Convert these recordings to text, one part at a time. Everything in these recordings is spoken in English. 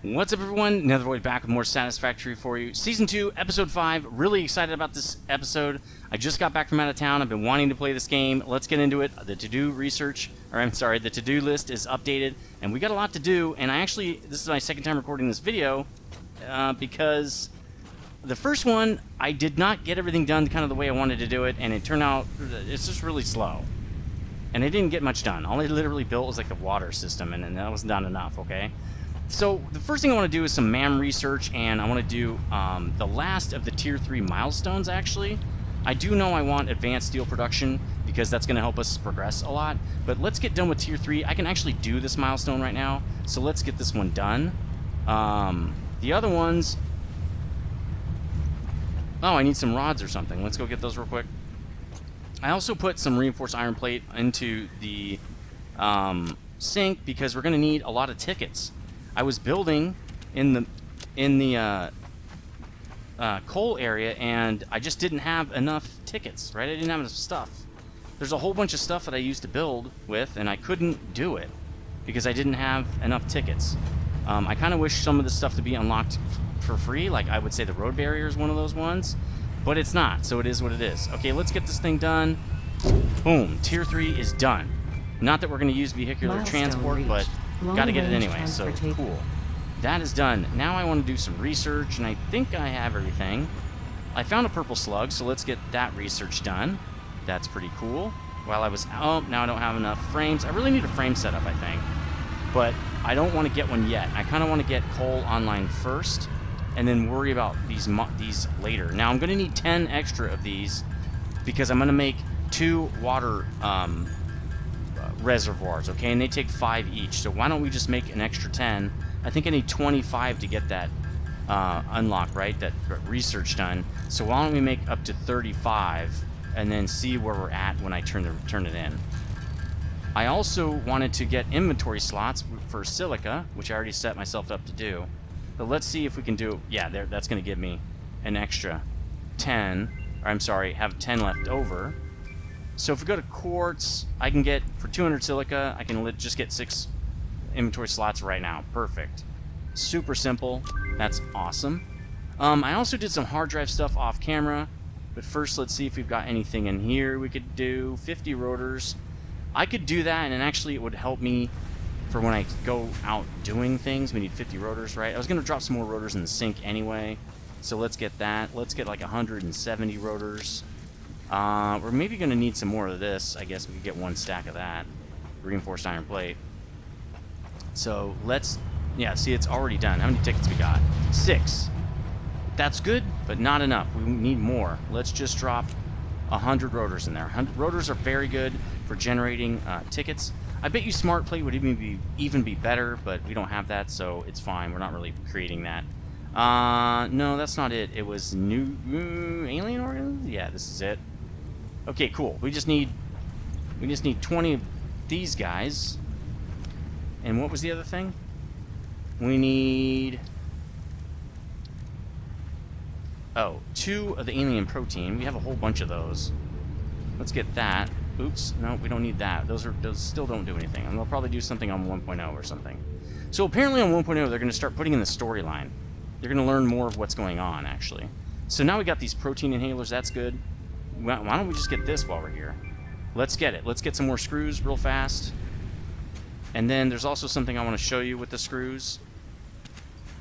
What's up, everyone? Nethervoid back with more Satisfactory for you. Season 2, Episode 5. Really excited about this episode. I just got back from out of town. I've been wanting to play this game. Let's get into it. The to-do the to-do list is updated, and we got a lot to do. And this is my second time recording this video because the first one, I did not get everything done kind of the way I wanted to do it, and it turned out it's just really slow. And I didn't get much done. All I literally built was like the water system, and that wasn't done enough, okay? So the first thing I want to do is some MAM research, and I want to do the last of the Tier 3 milestones, actually. I do know I want advanced steel production because that's going to help us progress a lot, but let's get done with Tier 3. I can actually do this milestone right now, so let's get this one done. The other ones... Oh, I need some rods or something. Let's go get those real quick. I also put some reinforced iron plate into the sink because we're going to need a lot of tickets. I was building in the coal area, and I just didn't have enough tickets, right? I didn't have enough stuff. There's a whole bunch of stuff that I used to build with, and I couldn't do it because I didn't have enough tickets. I kind of wish some of the stuff to be unlocked for free, like I would say the road barrier is one of those ones, but it's not, so it is what it is. Okay, let's get this thing done. Boom, Tier 3 is done. Not that we're going to use vehicular transport, but got to get it anyway, so cool. That is done. Now I want to do some research, and I think I have everything. I found a purple slug, so let's get that research done. That's pretty cool. While I was... Oh, now I don't have enough frames. I really need a frame setup, I think. But I don't want to get one yet. I kind of want to get coal online first, and then worry about these later. Now, I'm going to need 10 extra of these, because I'm going to make 2 water... reservoirs, okay, and they take 5 each, so why don't we just make an extra 10? I think I need 25 to get that unlock, right, that research done, so why don't we make up to 35 and then see where we're at when I turn it in. I also wanted to get inventory slots for silica, which I already set myself up to do, but let's see if we can do, yeah, that's going to give me an extra 10, or I'm sorry, have 10 left over. So if we go to quartz, I can get, for 200 silica, I can just get 6 inventory slots right now. Perfect. Super simple. That's awesome. I also did some hard drive stuff off camera, but first let's see if we've got anything in here we could do. 50 rotors. I could do that, and actually it would help me for when I go out doing things. We need 50 rotors, right? I was going to drop some more rotors in the sink anyway, so let's get that. Let's get like 170 rotors. We're maybe going to need some more of this. I guess we could get 1 stack of that. Reinforced iron plate. So let's... Yeah, see, it's already done. How many tickets we got? 6. That's good, but not enough. We need more. Let's just drop 100 rotors in there. 100 rotors are very good for generating tickets. I bet you smart plate would even be better, but we don't have that, so it's fine. We're not really creating that. No, that's not it. It was new alien organisms? Yeah, this is it. Okay, cool. We just need 20 of these guys. And what was the other thing? We need... Oh, 2 of the alien protein. We have a whole bunch of those. Let's get that. Oops, no, we don't need that. Those still don't do anything. And they'll probably do something on 1.0 or something. So apparently on 1.0 they're going to start putting in the storyline. They're going to learn more of what's going on, actually. So now we got these protein inhalers. That's good. Why don't we just get this while we're here? Let's get it. Let's get some more screws real fast. And then there's also something I want to show you with the screws.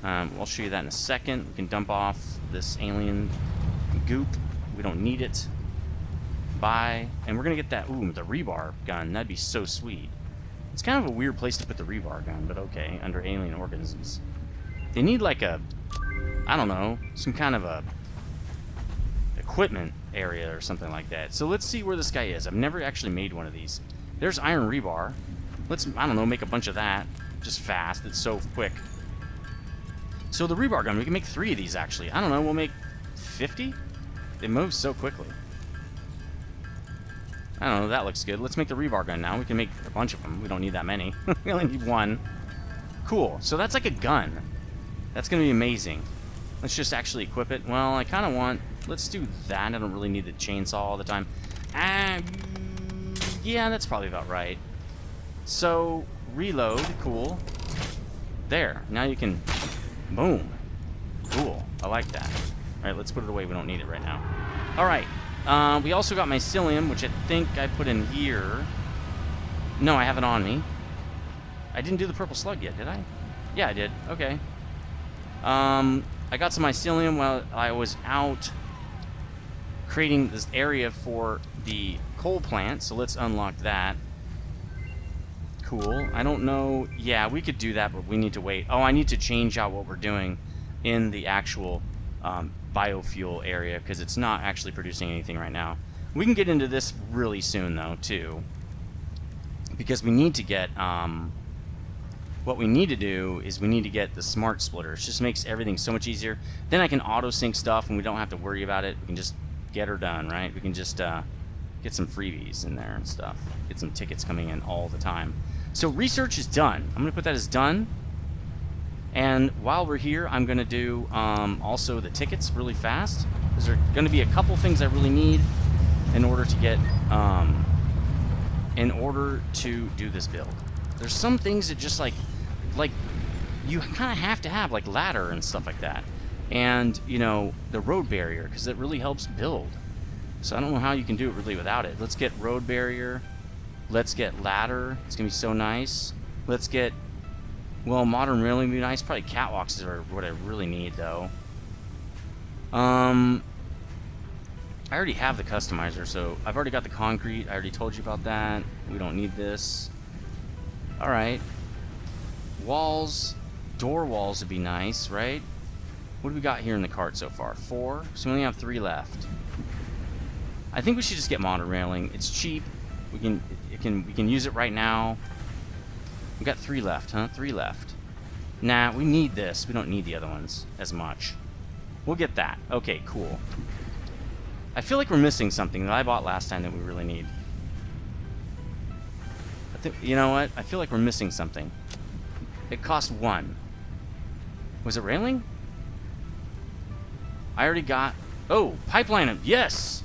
I'll show you that in a second. We can dump off this alien goop. We don't need it. Bye. And we're going to get that, ooh, the rebar gun. That'd be so sweet. It's kind of a weird place to put the rebar gun, but okay, under alien organisms. They need like a, I don't know, some kind of a equipment area or something like that. So let's see where this guy is. I've never actually made one of these. There's iron rebar. Let's, I don't know, make a bunch of that. Just fast. It's so quick. So the rebar gun, we can make 3 of these actually. I don't know, we'll make 50? They move so quickly. I don't know, that looks good. Let's make the rebar gun now. We can make a bunch of them. We don't need that many. We only need 1. Cool. So that's like a gun. That's going to be amazing. Let's just actually equip it. Well, I kind of want... Let's do that. I don't really need the chainsaw all the time. Yeah, that's probably about right. So, reload. Cool. There. Now you can Boom. Cool. I like that. All right, let's put it away. We don't need it right now. All right. We also got mycelium, which I think I put in here. No, I have it on me. I didn't do the purple slug yet, did I? Yeah, I did. Okay. I got some mycelium while I was out creating this area for the coal plant, so let's unlock that. Cool. I don't know. Yeah, we could do that, but we need to wait. Oh, I need to change out what we're doing in the actual biofuel area because it's not actually producing anything right now. We can get into this really soon, though, too, because we need to get... what we need to do is we need to get the smart splitter. It just makes everything so much easier. Then I can auto-sync stuff, and we don't have to worry about it. We can just get her done, right? We can just get some freebies in there and stuff. Get some tickets coming in all the time. So research is done. I'm going to put that as done. And while we're here, I'm going to do also the tickets really fast. Because there are going to be a couple things I really need in order to get... in order to do this build. There's some things that just like you kind of have to have, like ladder and stuff like that, and you know, the road barrier, because it really helps build. So I don't know how you can do it really without it. Let's get road barrier, let's get ladder, it's gonna be so nice. Let's get, well, modern railing would be nice. Probably catwalks are what I really need, though. I already have the customizer, so I've already got the concrete. I already told you about that. We don't need this. Alright. Walls. Door walls would be nice, right? What do we got here in the cart so far? 4? So we only have 3 left. I think we should just get modern railing. It's cheap. We can use it right now. We got 3 left, huh? 3 left. Nah, we need this. We don't need the other ones as much. We'll get that. Okay, cool. I feel like we're missing something that I bought last time that we really need. You know what? I feel like we're missing something. It cost 1. Was it railing? I already got... Oh, pipeline. Yes!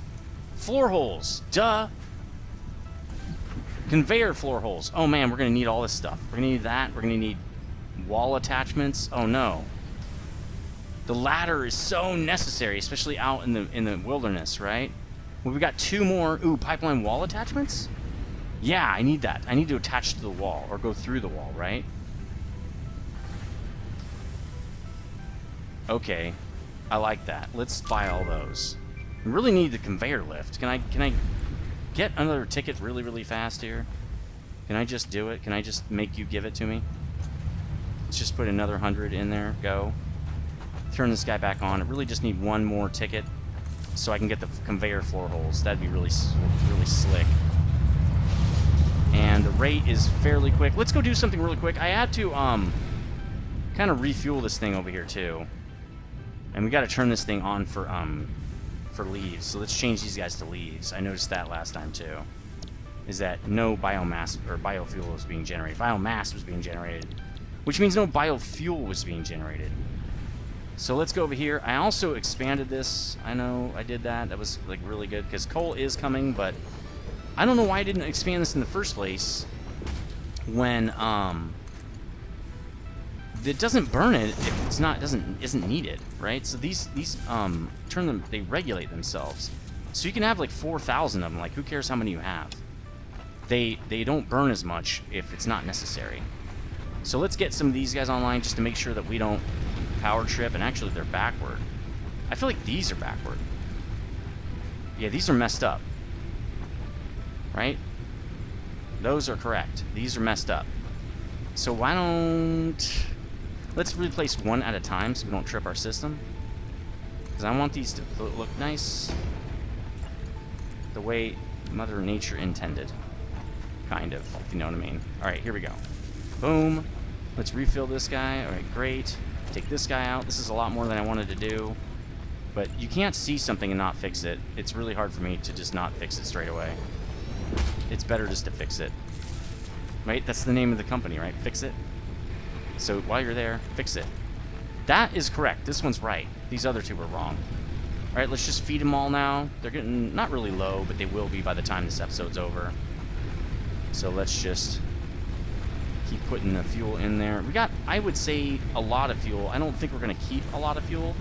Floor holes. Duh. Conveyor floor holes. Oh man, we're going to need all this stuff. We're going to need that. We're going to need wall attachments. Oh no. The ladder is so necessary, especially out in the wilderness, right? Well, we got 2 more. Ooh, pipeline wall attachments? Yeah, I need that. I need to attach to the wall or go through the wall, right? Okay. I like that. Let's buy all those. We really need the conveyor lift. Can I get another ticket really, really fast here? Can I just do it? Can I just make you give it to me? Let's just put another 100 in there. Go. Turn this guy back on. I really just need 1 more ticket so I can get the conveyor floor holes. That'd be really, really slick. And the rate is fairly quick. Let's go do something really quick. I had to kind of refuel this thing over here too. And we got to turn this thing on for leaves. So let's change these guys to leaves. I noticed that last time too. Is that no biomass or biofuel was being generated. Biomass was being generated, which means no biofuel was being generated. So let's go over here. I also expanded this. I know I did that. That was like really good because coal is coming, but I don't know why I didn't expand this in the first place when it doesn't burn it if it's not isn't needed, right? So these they regulate themselves. So you can have like 4,000 of them. Like, who cares how many you have? They don't burn as much if it's not necessary. So let's get some of these guys online just to make sure that we don't power trip. And actually, they're backward. I feel like these are backward. Yeah, these are messed up. Right? Those are correct. These are messed up. So why don't... Let's replace 1 at a time so we don't trip our system. Because I want these to look nice. The way Mother Nature intended. Kind of, if you know what I mean. Alright, here we go. Boom. Let's refill this guy. Alright, great. Take this guy out. This is a lot more than I wanted to do. But you can't see something and not fix it. It's really hard for me to just not fix it straight away. It's better just to fix it. Right? That's the name of the company, right? Fix it. So while you're there, fix it. That is correct. This one's right. These other 2 were wrong. Alright, let's just feed them all now. They're getting not really low, but they will be by the time this episode's over. So let's just Keep putting the fuel in there. We got, I would say, a lot of fuel. I don't think we're going to keep a lot of fuel.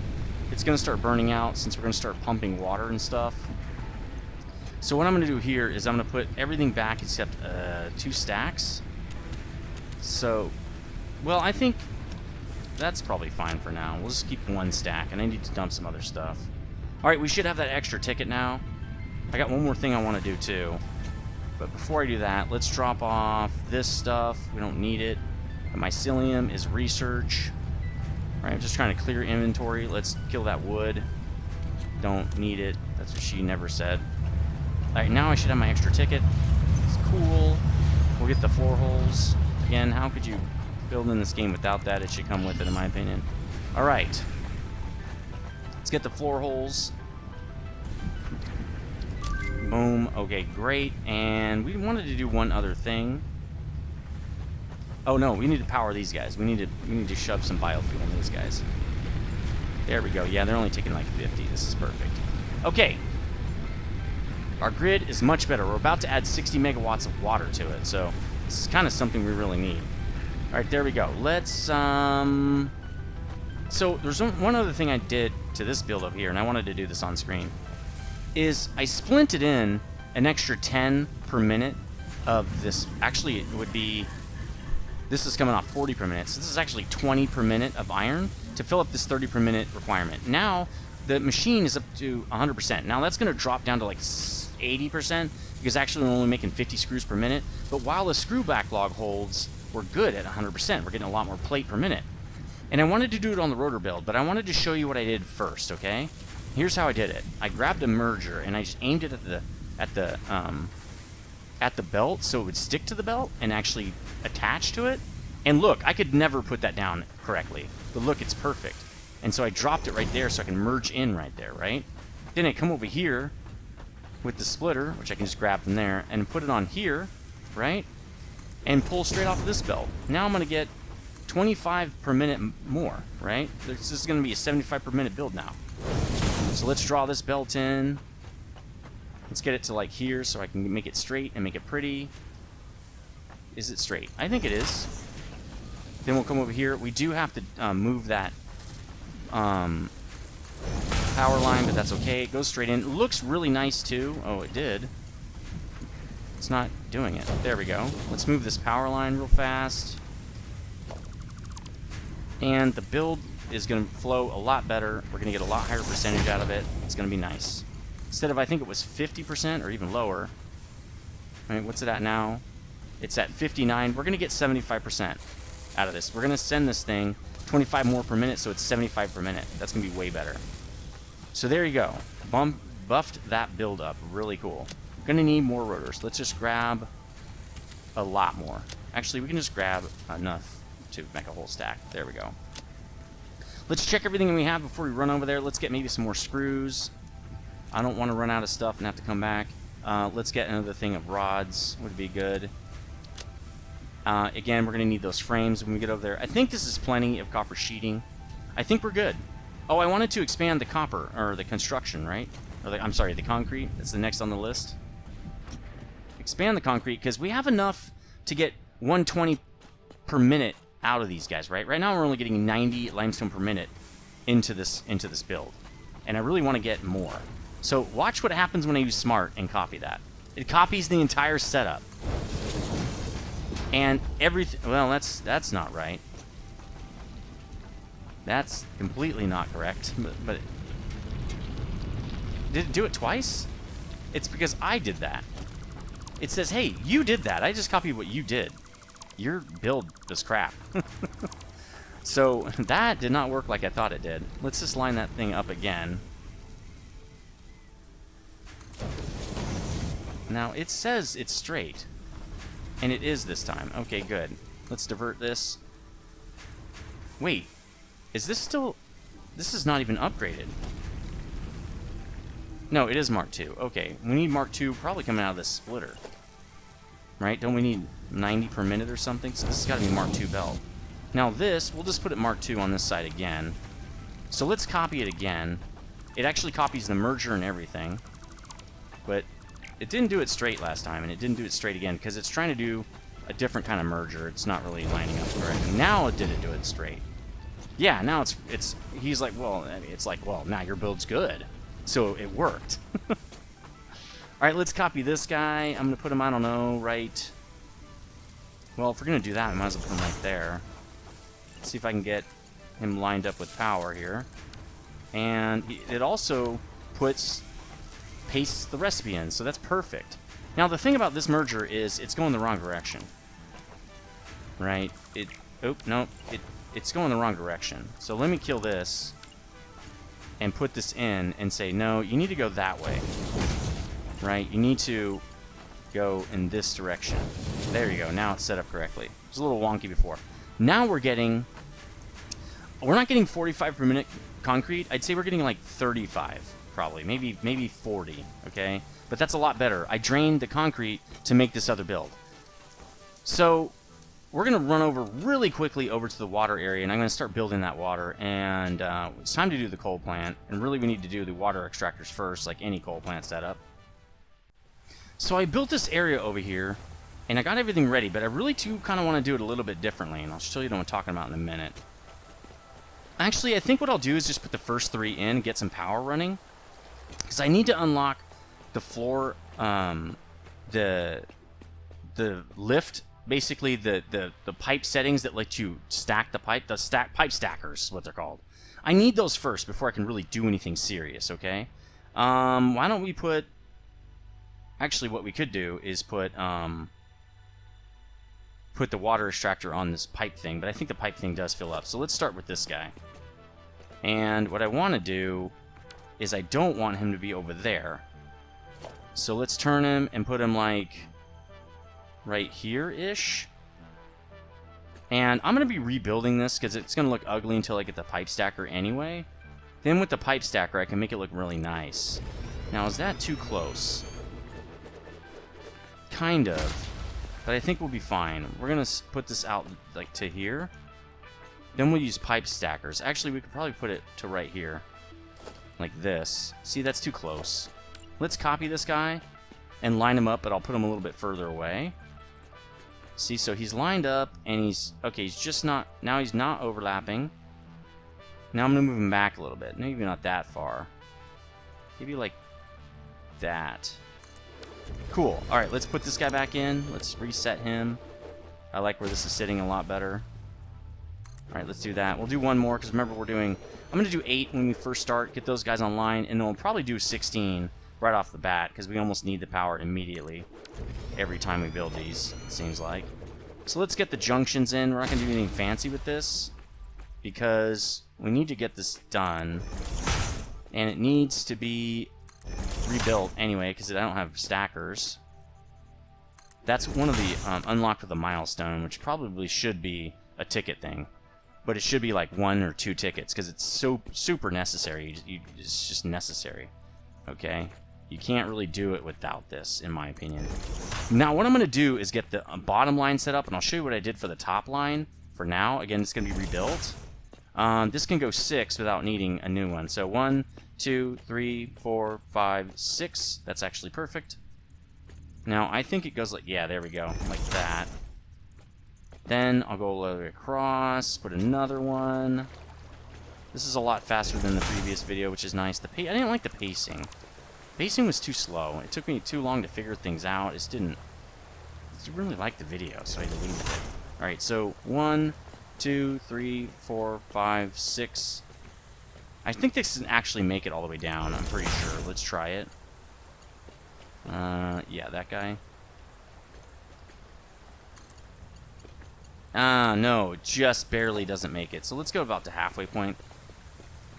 It's going to start burning out since we're going to start pumping water and stuff. So what I'm going to do here is I'm going to put everything back except 2 stacks. So, well, I think that's probably fine for now. We'll just keep 1 stack, and I need to dump some other stuff. Alright, we should have that extra ticket now. I got one more thing I want to do, too. But before I do that, let's drop off this stuff. We don't need it. The mycelium is research. Alright, I'm just trying to clear inventory. Let's kill that wood. Don't need it. That's what she never said. Alright, now I should have my extra ticket. It's cool. We'll get the floor holes. Again, how could you build in this game without that? It should come with it, in my opinion. Alright. Let's get the floor holes. Boom. Okay, great. And we wanted to do one other thing. Oh no, we need to power these guys. We need to shove some biofuel in these guys. There we go. Yeah, they're only taking like 50. This is perfect. Okay. Our grid is much better. We're about to add 60 megawatts of water to it, so this is kind of something we really need. Alright, there we go. Let's, So, there's one other thing I did to this build up here, and I wanted to do this on screen, is I splinted in an extra 10 per minute of this. Actually, it would be... This is coming off 40 per minute, so this is actually 20 per minute of iron to fill up this 30 per minute requirement. Now, the machine is up to 100%. Now, that's going to drop down to like 80%, because actually we're only making 50 screws per minute. But while the screw backlog holds, we're good at 100%. We're getting a lot more plate per minute. And I wanted to do it on the rotor build, but I wanted to show you what I did first, okay? Here's how I did it. I grabbed a merger and I just aimed it at the belt so it would stick to the belt and actually attach to it. And look, I could never put that down correctly. But look, it's perfect. And so I dropped it right there so I can merge in right there, right? Then I come over here with the splitter, which I can just grab from there, and put it on here, right? And pull straight off of this belt. Now I'm going to get 25 per minute more, right? This is going to be a 75 per minute build now. So let's draw this belt in. Let's get it to like here so I can make it straight and make it pretty. Is it straight? I think it is. Then we'll come over here. We do have to move that power line, but that's okay. It goes straight in. It looks really nice too. Oh, it did. It's not doing it. There we go. Let's move this power line real fast. And the build is going to flow a lot better. We're going to get a lot higher percentage out of it. It's going to be nice. Instead of, I think it was 50% or even lower. Right, what's it at now? It's at 59. We're going to get 75% out of this. We're going to send this thing 25 more per minute, so it's 75 per minute. That's going to be way better. So there you go. Buffed that build up. Really cool. We're going to need more rotors. Let's just grab a lot more. Actually, we can just grab enough to make a whole stack. There we go. Let's check everything we have before we run over there. Let's get maybe some more screws. I don't want to run out of stuff and have to come back. Let's get another thing of rods. Would be good. Again, we're going to need those frames when we get over there. I think this is plenty of copper sheeting. I think we're good. Oh, I wanted to expand the copper, or the construction, right? Or I'm sorry, the concrete. That's the next on the list. Expand the concrete, because we have enough to get 120 per minute out of these guys, right? Right now we're only getting 90 limestone per minute into this build. And I really want to get more. So watch what happens when I use smart and copy that. It copies the entire setup. And everything, well, that's not right. That's completely not correct. But did it do it twice? It's because I did that. It says, hey, you did that. I just copied what you did. Your build was crap. So that did not work like I thought it did. Let's just line that thing up again. Now, it says it's straight. And it is this time. Okay, good. Let's divert this. Wait. Is this still... This is not even upgraded. No, it is Mark II. Okay, we need Mark II probably coming out of this splitter. Right? Don't we need 90 per minute or something? So this has got to be Mark II belt. Now this, we'll just put it Mark II on this side again. So let's copy it again. It actually copies the merger and everything. But it didn't do it straight last time, and it didn't do it straight again, because it's trying to do a different kind of merger. It's not really lining up correctly. Now it did do it straight. Yeah, now it's he's like, well, it's like, well, now your build's good. So it worked. All right, let's copy this guy. I'm going to put him, I don't know, right... Well, if we're going to do that, I might as well put him right there. Let's see if I can get him lined up with power here. And it also pastes the recipe in, so that's perfect. Now, the thing about this merger is it's going the wrong direction. Right? It's going the wrong direction. So let me kill this and put this in and say, no, you need to go that way. Right? You need to go in this direction. There you go. Now it's set up correctly. It was a little wonky before. Now we're not getting 45 per minute concrete. I'd say we're getting like 35, probably. Maybe 40, okay? But that's a lot better. I drained the concrete to make this other build. So we're going to run over really quickly over to the water area, and I'm going to start building that water. And it's time to do the coal plant. And really we need to do the water extractors first, like any coal plant setup. So I built this area over here, and I got everything ready, but I really do kind of want to do it a little bit differently, and I'll show you what I'm talking about in a minute. Actually, I think what I'll do is just put the first 3 in, get some power running, because I need to unlock the floor, the lift, basically the pipe settings that let you stack the pipe, pipe stackers is what they're called. I need those first before I can really do anything serious, okay? Why don't we put... Actually, what we could do is put the water extractor on this pipe thing, but I think the pipe thing does fill up. So let's start with this guy. And what I want to do is I don't want him to be over there. So let's turn him and put him like right here-ish. And I'm going to be rebuilding this because it's going to look ugly until I get the pipe stacker anyway. Then with the pipe stacker, I can make it look really nice. Now, is that too close? Kind of, but I think we'll be fine. We're gonna put this out like to here. Then we'll use pipe stackers. Actually, we could probably put it to right here, like this. See, that's too close. Let's copy this guy and line him up, but I'll put him a little bit further away. See, so he's lined up, and he's okay. He's just not now. He's not overlapping. Now I'm gonna move him back a little bit. Maybe not that far. Maybe like that. Cool. Alright, let's put this guy back in. Let's reset him. I like where this is sitting a lot better. Alright, let's do that. We'll do one more, because remember I'm going to do 8 when we first start, get those guys online, and then we'll probably do 16 right off the bat, because we almost need the power immediately every time we build these, it seems like. So let's get the junctions in. We're not going to do anything fancy with this, because we need to get this done, and it needs to be rebuilt anyway, because I don't have stackers. That's one of the unlocked with a milestone, which probably should be a ticket thing, but it should be like 1 or 2 tickets because it's so super necessary. It's just necessary. Okay, you can't really do it without this, in my opinion. Now, what I'm going to do is get the bottom line set up, and I'll show you what I did for the top line. For now, again, it's going to be rebuilt. This can go 6 without needing a new one. So 1, 2, 3, 4, 5, 6. That's actually perfect. Now, I think it goes like, yeah, there we go, like that. Then I'll go all the way across, put another one. This is a lot faster than the previous video, which is nice. I didn't like the pacing. Pacing was too slow. It took me too long to figure things out. I didn't really like the video, so I deleted it. Alright, so 1, 2, 3, 4, 5, 6. I think this can actually make it all the way down. I'm pretty sure. Let's try it. Yeah, that guy. No, it just barely doesn't make it. So let's go about the halfway point.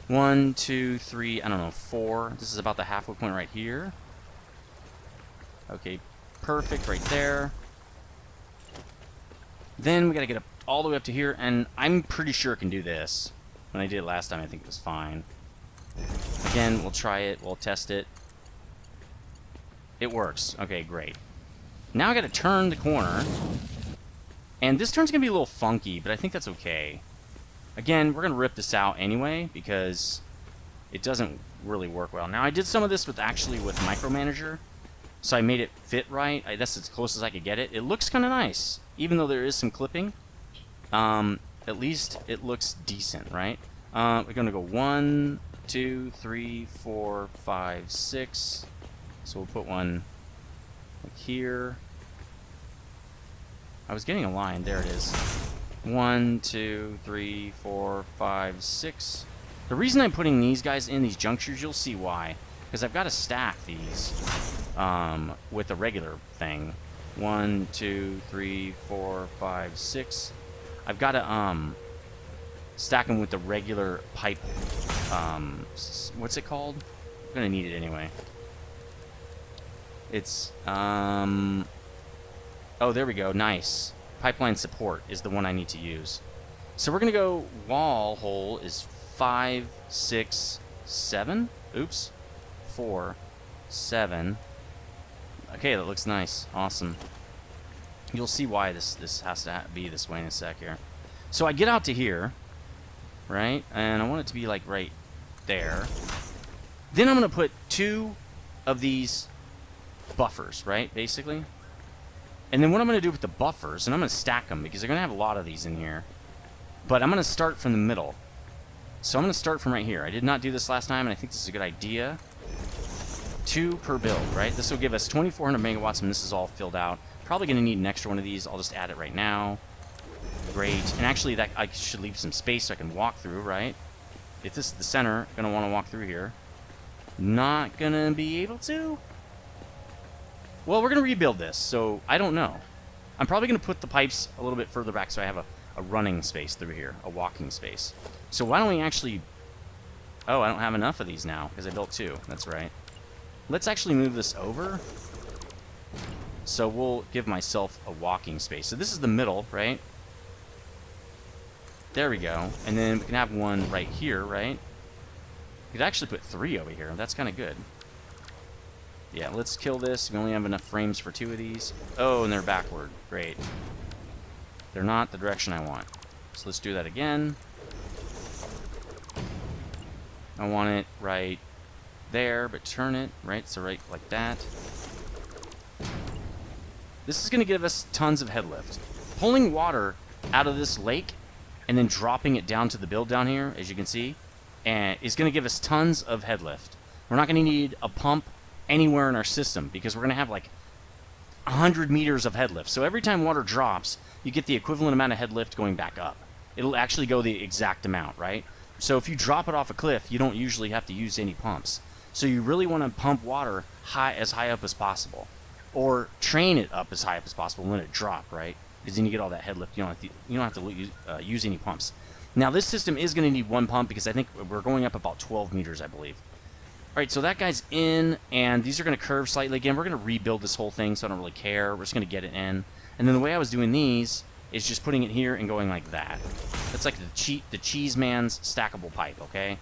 1, 2, 3, I don't know, 4. This is about the halfway point right here. Okay, perfect right there. Then we gotta get up all the way up to here, and I'm pretty sure it can do this. When I did it last time, I think it was fine. Again, we'll try it, we'll test it. It works. Okay, great. Now I gotta turn the corner. And this turn's gonna be a little funky, but I think that's okay. Again, we're gonna rip this out anyway, because it doesn't really work well. Now, I did some of this with Micromanager, so I made it fit right. That's as close as I could get it. It looks kind of nice. even though there is some clipping, at least it looks decent, right? We're going to go 1, 2, 3, 4, 5, 6. So we'll put one like here. I was getting a line. There it is. 1, 2, 3, 4, 5, 6. The reason I'm putting these guys in these junctures, you'll see why. Because I've got to stack these with a regular thing. 1, 2, 3, 4, 5, 6. I've got to stack them with the regular pipe. What's it called? I'm gonna need it anyway. It's oh, there we go. Nice. Pipeline support is the one I need to use. So we're gonna go wall hole is 5, 6, 7. Oops. 4, 7. Okay, that looks nice. Awesome. You'll see why this has to be this way in a sec here. So I get out to here, right? And I want it to be like right there. Then I'm going to put 2 of these buffers, right? Basically. And then what I'm going to do with the buffers, and I'm going to stack them because they're going to have a lot of these in here. But I'm going to start from the middle. So I'm going to start from right here. I did not do this last time, and I think this is a good idea. 2 per build, right? This will give us 2,400 megawatts when this is all filled out. Probably going to need an extra one of these. I'll just add it right now. Great. And actually, that I should leave some space so I can walk through, right? If this is the center, going to want to walk through here. Not going to be able to? Well, we're going to rebuild this, so I don't know. I'm probably going to put the pipes a little bit further back so I have a running space through here, a walking space. So why don't we actually... Oh, I don't have enough of these now because I built 2. That's right. Let's actually move this over. So we'll give myself a walking space. So this is the middle, right? There we go. And then we can have one right here, right? We could actually put 3 over here. That's kind of good. Yeah, let's kill this. We only have enough frames for 2 of these. Oh, and they're backward. Great. They're not the direction I want. So let's do that again. I want it right there, but turn it, right? So right like that. This is going to give us tons of head lift. Pulling water out of this lake and then dropping it down to the build down here, as you can see, and is going to give us tons of head lift. We're not going to need a pump anywhere in our system because we're going to have like 100 meters of head lift. So every time water drops, you get the equivalent amount of head lift going back up. It'll actually go the exact amount, right? So if you drop it off a cliff, you don't usually have to use any pumps. So you really want to pump water as high up as possible. Or train it up as high up as possible and let it drop, right? Because then you get all that head lift. You don't have to use any pumps. Now this system is going to need 1 pump because I think we're going up about 12 meters, I believe. Alright, so that guy's in, and these are going to curve slightly. Again, we're going to rebuild this whole thing, so I don't really care. We're just going to get it in. And then the way I was doing these is just putting it here and going like that. That's like the cheese man's stackable pipe, okay?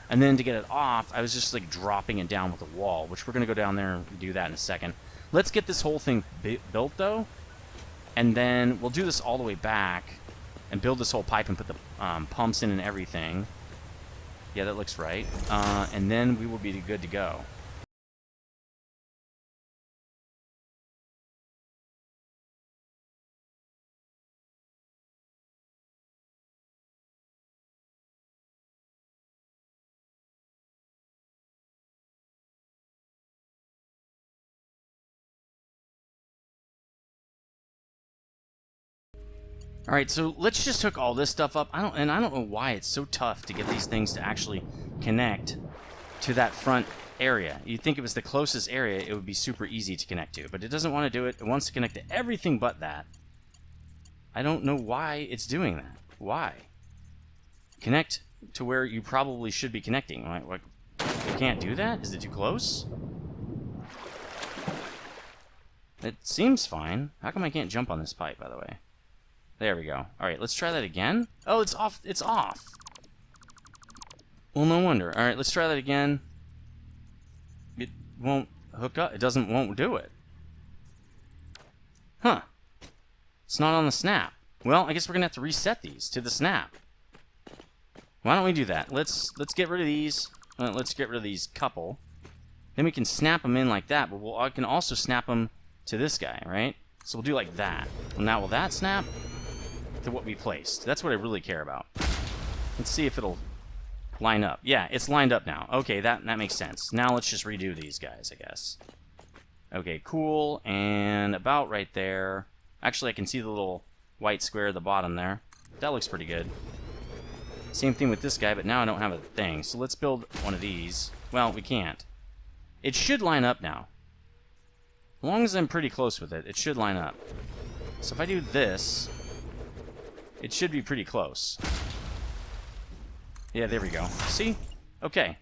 And then to get it off, I was just like dropping it down with a wall, which we're going to go down there and do that in a second. Let's get this whole thing built, though, and then we'll do this all the way back and build this whole pipe and put the pumps in and everything. Yeah, that looks right. And then we will be good to go. Alright, so let's just hook all this stuff up. I don't know why it's so tough to get these things to actually connect to that front area. You'd think if it was the closest area, it would be super easy to connect to, but it doesn't want to do it. It wants to connect to everything but that. I don't know why it's doing that. Why? Connect to where you probably should be connecting. Like, you can't do that? Is it too close? It seems fine. How come I can't jump on this pipe, by the way? There we go. Alright, let's try that again. Oh, it's off. It's off. Well, no wonder. Alright, let's try that again. It won't hook up. It won't do it. Huh. It's not on the snap. Well, I guess we're going to have to reset these to the snap. Why don't we do that? Let's get rid of these. Let's get rid of these couple. Then we can snap them in like that, but I can also snap them to this guy, right? So we'll do like that. Now will that snap to what we placed? That's what I really care about. Let's see if it'll line up. Yeah, it's lined up now. Okay, that makes sense. Now let's just redo these guys, I guess. Okay, cool. And about right there. Actually, I can see the little white square at the bottom there. That looks pretty good. Same thing with this guy, but now I don't have a thing. So let's build one of these. Well, we can't. It should line up now. As long as I'm pretty close with it, it should line up. So if I do this, it should be pretty close. Yeah, there we go. See? Okay.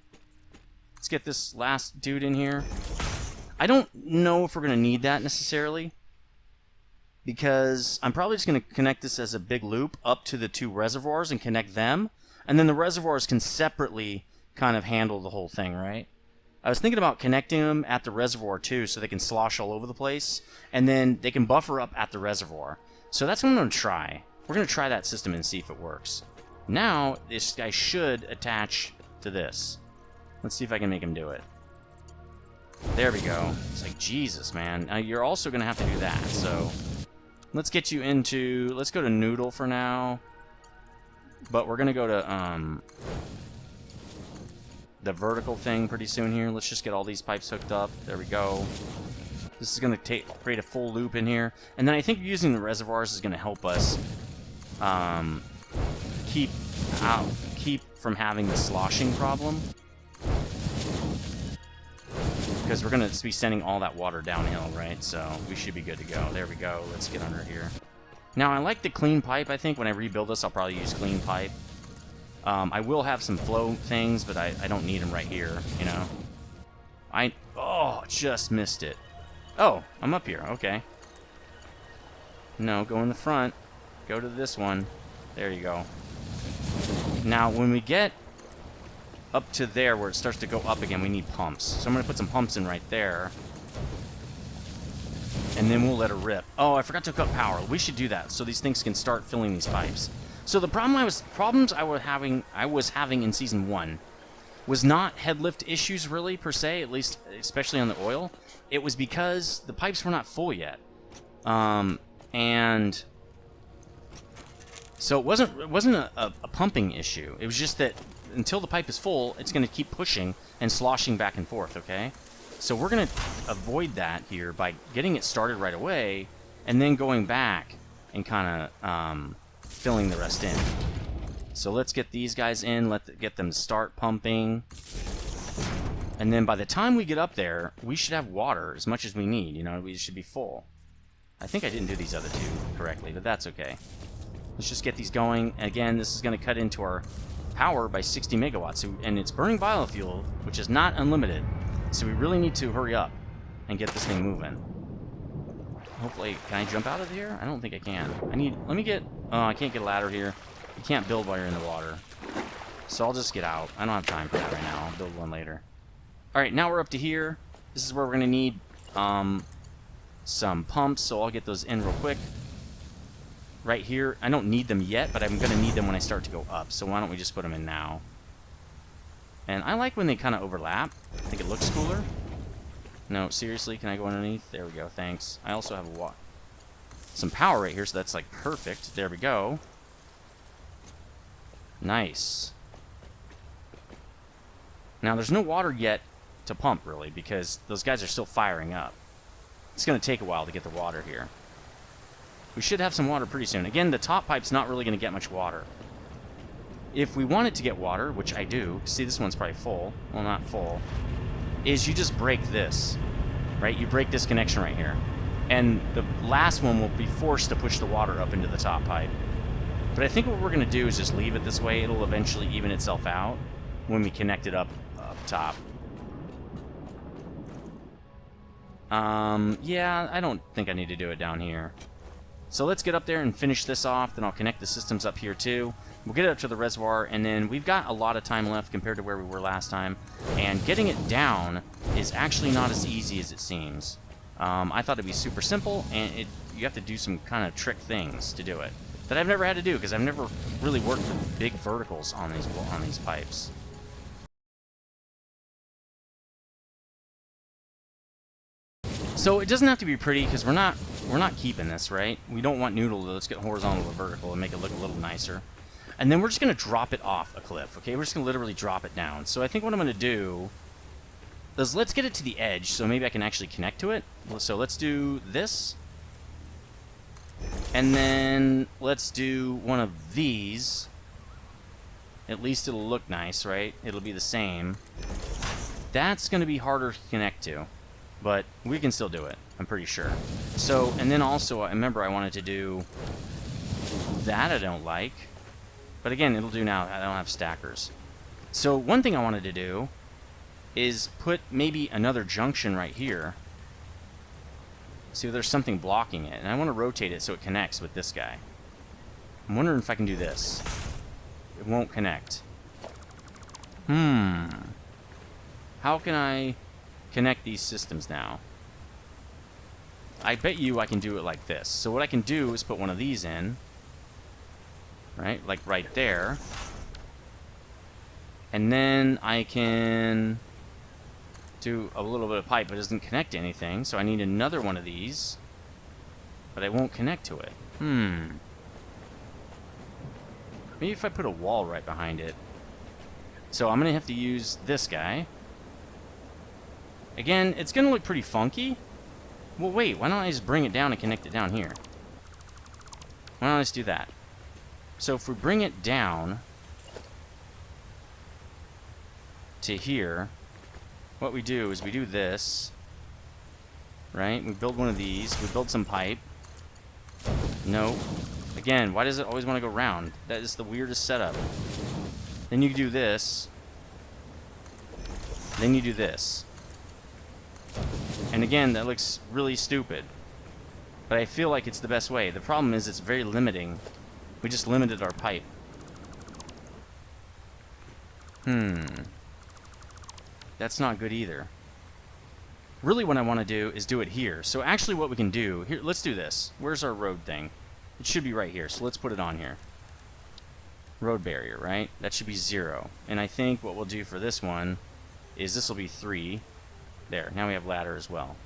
Let's get this last dude in here. I don't know if we're going to need that necessarily, because I'm probably just going to connect this as a big loop up to the two reservoirs and connect them, and then the reservoirs can separately kind of handle the whole thing, right? I was thinking about connecting them at the reservoir too, so they can slosh all over the place, and then they can buffer up at the reservoir. So that's what I'm going to try. We're going to try that system and see if it works. Now, this guy should attach to this. Let's see if I can make him do it. There we go. It's like, Jesus, man. Now, you're also going to have to do that, so let's get you into... Let's go to Noodle for now. But we're going to go to the vertical thing pretty soon here. Let's just get all these pipes hooked up. There we go. This is going to create a full loop in here. And then I think using the reservoirs is going to help us keep from having the sloshing problem. Because we're going to be sending all that water downhill, right? So we should be good to go. There we go. Let's get under here. Now, I like the clean pipe. I think when I rebuild this, I'll probably use clean pipe. I will have some flow things, but I don't need them right here, you know? Oh, just missed it. Oh, I'm up here. Okay. No, go in the front. Go to this one. There you go. Now, when we get up to there where it starts to go up again, we need pumps. So I'm going to put some pumps in right there. And then we'll let her rip. Oh, I forgot to hook up power. We should do that so these things can start filling these pipes. So the problems I was having in Season 1 was not head lift issues really, per se, at least especially on the oil. It was because the pipes were not full yet. And so it wasn't a pumping issue. It was just that until the pipe is full, it's going to keep pushing and sloshing back and forth, okay? So we're going to avoid that here by getting it started right away and then going back and kind of filling the rest in. So let's get these guys in, get them to start pumping. And then by the time we get up there, we should have water as much as we need, you know, we should be full. I think I didn't do these other two correctly, but that's okay. Let's just get these going. Again, this is going to cut into our power by 60 megawatts, and it's burning biofuel, which is not unlimited. So we really need to hurry up and get this thing moving. Hopefully, can I jump out of here? I don't think I can. Let me get, oh, I can't get a ladder here. You can't build while you're in the water. So I'll just get out. I don't have time for that right now. I'll build one later. Alright, now we're up to here. This is where we're going to need some pumps, so I'll get those in real quick. Right here, I don't need them yet, but I'm going to need them when I start to go up. So why don't we just put them in now? And I like when they kind of overlap. I think it looks cooler. No, seriously, can I go underneath? There we go, thanks. I also have some power right here, so that's like perfect. There we go. Nice. Now, there's no water yet to pump, really, because those guys are still firing up. It's going to take a while to get the water here. We should have some water pretty soon. Again, the top pipe's not really going to get much water. If we want it to get water, which I do, see this one's probably full, well, not full, is you just break this, right? You break this connection right here. And the last one will be forced to push the water up into the top pipe. But I think what we're going to do is just leave it this way. It'll eventually even itself out when we connect it up top. Yeah, I don't think I need to do it down here. So let's get up there and finish this off, then I'll connect the systems up here too. We'll get it up to the reservoir, and then we've got a lot of time left compared to where we were last time. And getting it down is actually not as easy as it seems. I thought it'd be super simple, and you have to do some kind of trick things to do it that I've never had to do because I've never really worked with big verticals on these pipes. So it doesn't have to be pretty because we're not keeping this, right? We don't want noodle. Let's get horizontal to vertical and make it look a little nicer. And then we're just going to drop it off a cliff, okay? We're just going to literally drop it down. So I think what I'm going to do is let's get it to the edge so maybe I can actually connect to it. So let's do this. And then let's do one of these. At least it'll look nice, right? It'll be the same. That's going to be harder to connect to. But we can still do it, I'm pretty sure. So, and then also, I remember I wanted to do that I don't like. But again, it'll do now. I don't have stackers. So one thing I wanted to do is put maybe another junction right here. See if there's something blocking it. And I want to rotate it so it connects with this guy. I'm wondering if I can do this. It won't connect. How can I connect these systems now? I bet you I can do it like this. So what I can do is put one of these in. Right? Like right there. And then I can do a little bit of pipe, but it doesn't connect to anything. So I need another one of these. But I won't connect to it. Maybe if I put a wall right behind it. So I'm going to have to use this guy. Again, it's going to look pretty funky. Well, wait, why don't I just bring it down and connect it down here? Why don't I just do that? So if we bring it down to here, what we do is we do this, right? We build one of these. We build some pipe. No. Again, why does it always want to go round? That is the weirdest setup. Then you do this. Then you do this. And again, that looks really stupid. But I feel like it's the best way. The problem is it's very limiting. We just limited our pipe. That's not good either. Really what I want to do is do it here. So actually what we can do... Here, let's do this. Where's our road thing? It should be right here. So let's put it on here. Road barrier, right? That should be 0. And I think what we'll do for this one is this will be 3. There. Now we have ladder as well.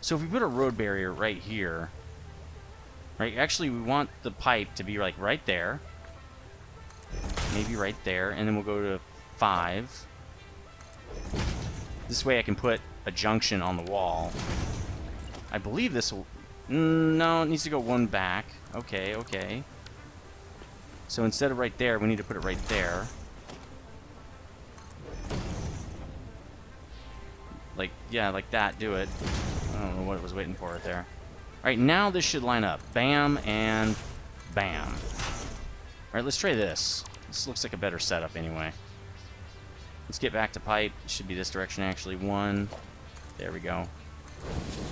So if we put a road barrier right here... Right, actually we want the pipe to be like right there. Maybe right there. And then we'll go to 5. This way I can put a junction on the wall. I believe this will... No, it needs to go one back. Okay, okay. So instead of right there, we need to put it right there. Like, yeah, like that, do it. I don't know what it was waiting for it there. Alright, now this should line up. Bam and bam. Alright, let's try this. This looks like a better setup anyway. Let's get back to pipe. It should be this direction, actually. 1. There we go.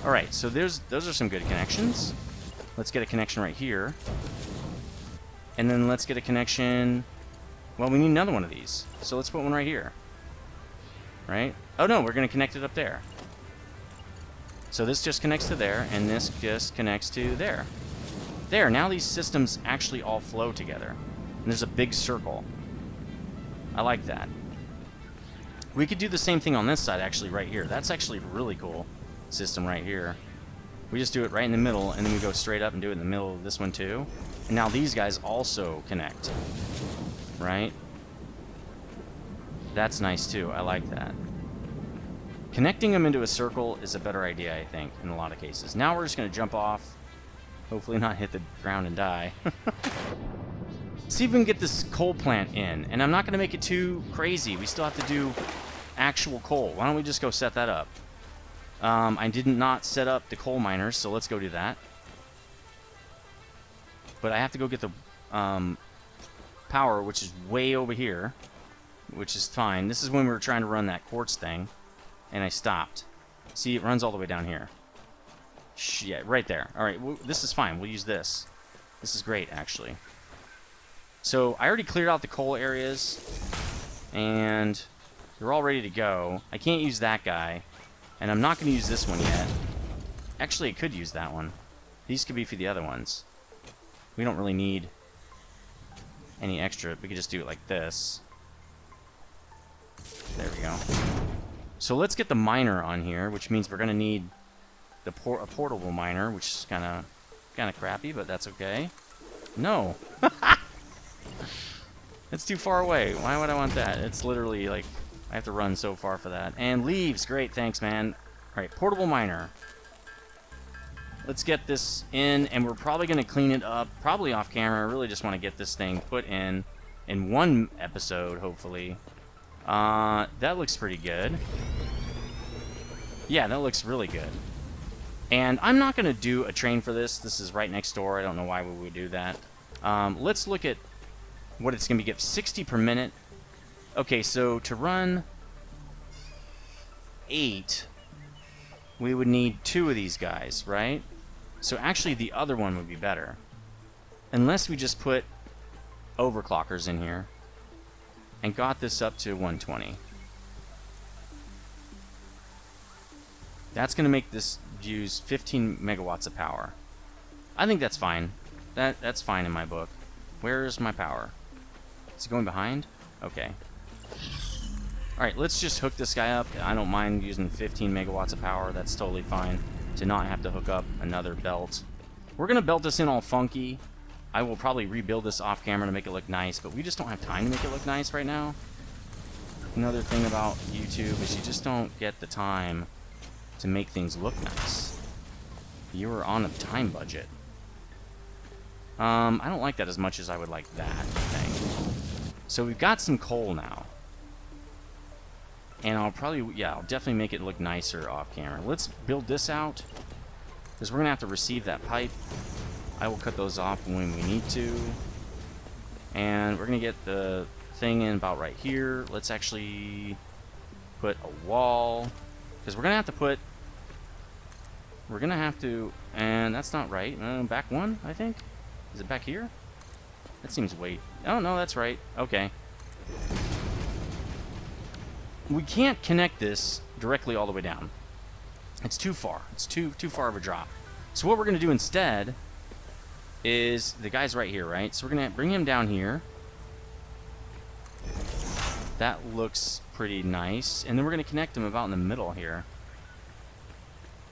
Alright, so those are some good connections. Let's get a connection right here. And then let's get a connection... Well, we need another one of these. So let's put one right here. Right? Oh, no, we're going to connect it up there. So this just connects to there, and this just connects to there. There, now these systems actually all flow together. And there's a big circle. I like that. We could do the same thing on this side, actually, right here. That's actually a really cool system right here. We just do it right in the middle, and then we go straight up and do it in the middle of this one, too. And now these guys also connect. Right? That's nice, too. I like that. Connecting them into a circle is a better idea, I think, in a lot of cases. Now we're just going to jump off. Hopefully not hit the ground and die. See if we can get this coal plant in. And I'm not going to make it too crazy. We still have to do actual coal. Why don't we just go set that up? I did not set up the coal miners, so let's go do that. But I have to go get the power, which is way over here, which is fine. This is when we were trying to run that quartz thing, and I stopped. See, it runs all the way down here. Yeah, right there. All right, this is fine. We'll use this. This is great, actually. So I already cleared out the coal areas, and they're all ready to go. I can't use that guy, and I'm not going to use this one yet. Actually, I could use that one. These could be for the other ones. We don't really need any extra. We could just do it like this. There we go. So let's get the miner on here, which means we're going to need a portable miner, which is kind of crappy, but that's okay. No. It's too far away. Why would I want that? It's literally like I have to run so far for that. And leaves. Great, thanks, man. All right, portable miner. Let's get this in, and we're probably going to clean it up, probably off camera. I really just want to get this thing put in one episode, hopefully. That looks pretty good. Yeah, that looks really good. And I'm not going to do a train for this. This is right next door. I don't know why we would do that. Let's look at what it's going to give. 60 per minute. Okay, so to run 8, we would need 2 of these guys, right? So actually the other one would be better. Unless we just put overclockers in here and got this up to 120. That's going to make this use 15 megawatts of power. I think that's fine. That's fine in my book. Where's my power? Is it going behind? Okay. Alright, let's just hook this guy up. I don't mind using 15 megawatts of power. That's totally fine to not have to hook up another belt. We're going to belt this in all funky. I will probably rebuild this off camera to make it look nice, but we just don't have time to make it look nice right now. Another thing about YouTube is you just don't get the time to make things look nice. You are on a time budget. I don't like that as much as I would like that thing. So we've got some coal now. And I'll definitely make it look nicer off camera. Let's build this out, because we're going to have to receive that pipe. I will cut those off when we need to. And we're going to get the thing in about right here. Let's actually put a wall, because we're going to have to, and that's not right. Back one, I think? Is it back here? That seems oh, no, that's right. Okay. We can't connect this directly all the way down. It's too far. It's too far of a drop. So what we're going to do instead is, the guy's right here, right? So we're going to bring him down here. That looks pretty nice. And then we're going to connect him about in the middle here.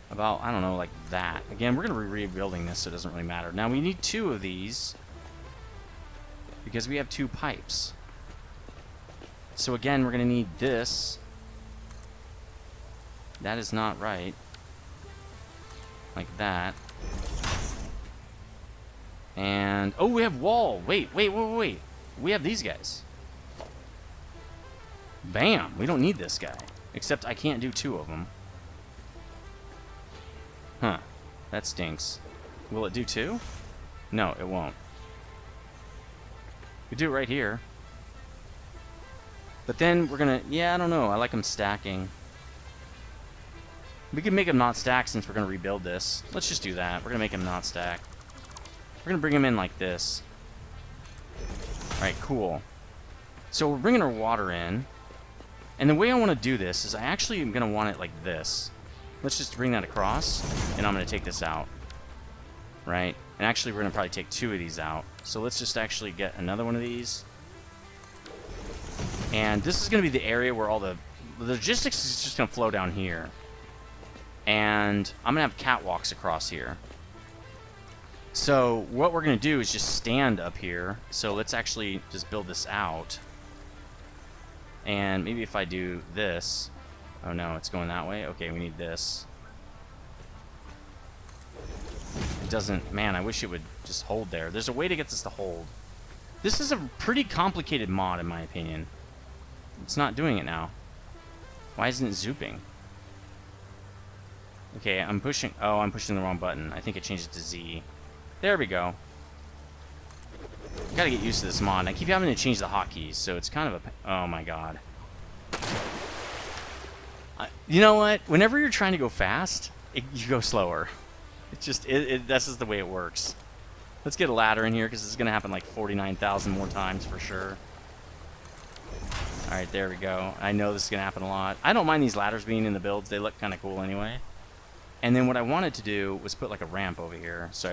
About, I don't know, like that. Again, we're going to be rebuilding this, so it doesn't really matter. Now, we need 2 of these because we have 2 pipes. So again, we're going to need this. That is not right. Like that. And, oh, we have wall. Wait. We have these guys. Bam. We don't need this guy. Except I can't do 2 of them. Huh. That stinks. Will it do 2? No, it won't. We do it right here. But then we're gonna, I don't know. I like them stacking. We can make them not stack since we're gonna rebuild this. Let's just do that. We're gonna make them not stack. We're gonna bring them in like this. Alright, cool. So we're bringing our water in. And the way I want to do this is I actually am gonna want it like this. Let's just bring that across, and I'm gonna take this out. Right? And actually we're gonna probably take 2 of these out. So let's just actually get another one of these. And this is going to be the area where all the logistics is just going to flow down here. And I'm going to have catwalks across here. So what we're going to do is just stand up here. So let's actually just build this out. And maybe if I do this. Oh no, it's going that way. Okay, we need this. It doesn't, man, I wish it would just hold there. There's a way to get this to hold. This is a pretty complicated mod in my opinion. It's not doing it now. Why isn't it zooping? Okay, I'm pushing the wrong button. I think it changed it to Z. There we go. Gotta get used to this mod. I keep having to change the hotkeys, so it's kind of a... Oh my god. You know what? Whenever you're trying to go fast, you go slower. It's just... This is the way it works. Let's get a ladder in here, because this is going to happen like 49,000 more times for sure. Alright, there we go. I know this is going to happen a lot. I don't mind these ladders being in the builds. They look kind of cool anyway. And then what I wanted to do was put like a ramp over here, so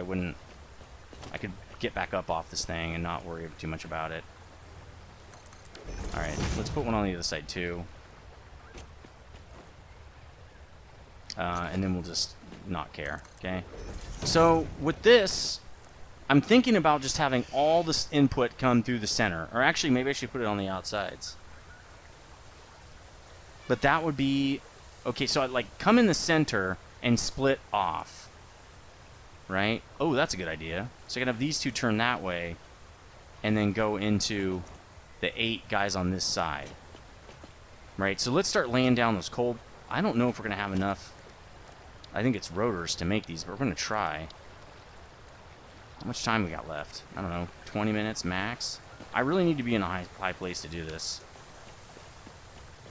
I could get back up off this thing and not worry too much about it. Alright, let's put one on the other side too. and then we'll just not care, okay? So with this, I'm thinking about just having all this input come through the center. Or actually, maybe I should put it on the outsides. But that would be... Okay, so I'd like come in the center and split off. Right? Oh, that's a good idea. So I can have these two turn that way and then go into the 8 guys on this side. Right? So let's start laying down those coal. I don't know if we're going to have enough. I think it's rotors to make these, but we're going to try. How much time we got left? I don't know. 20 minutes max? I really need to be in a high place to do this.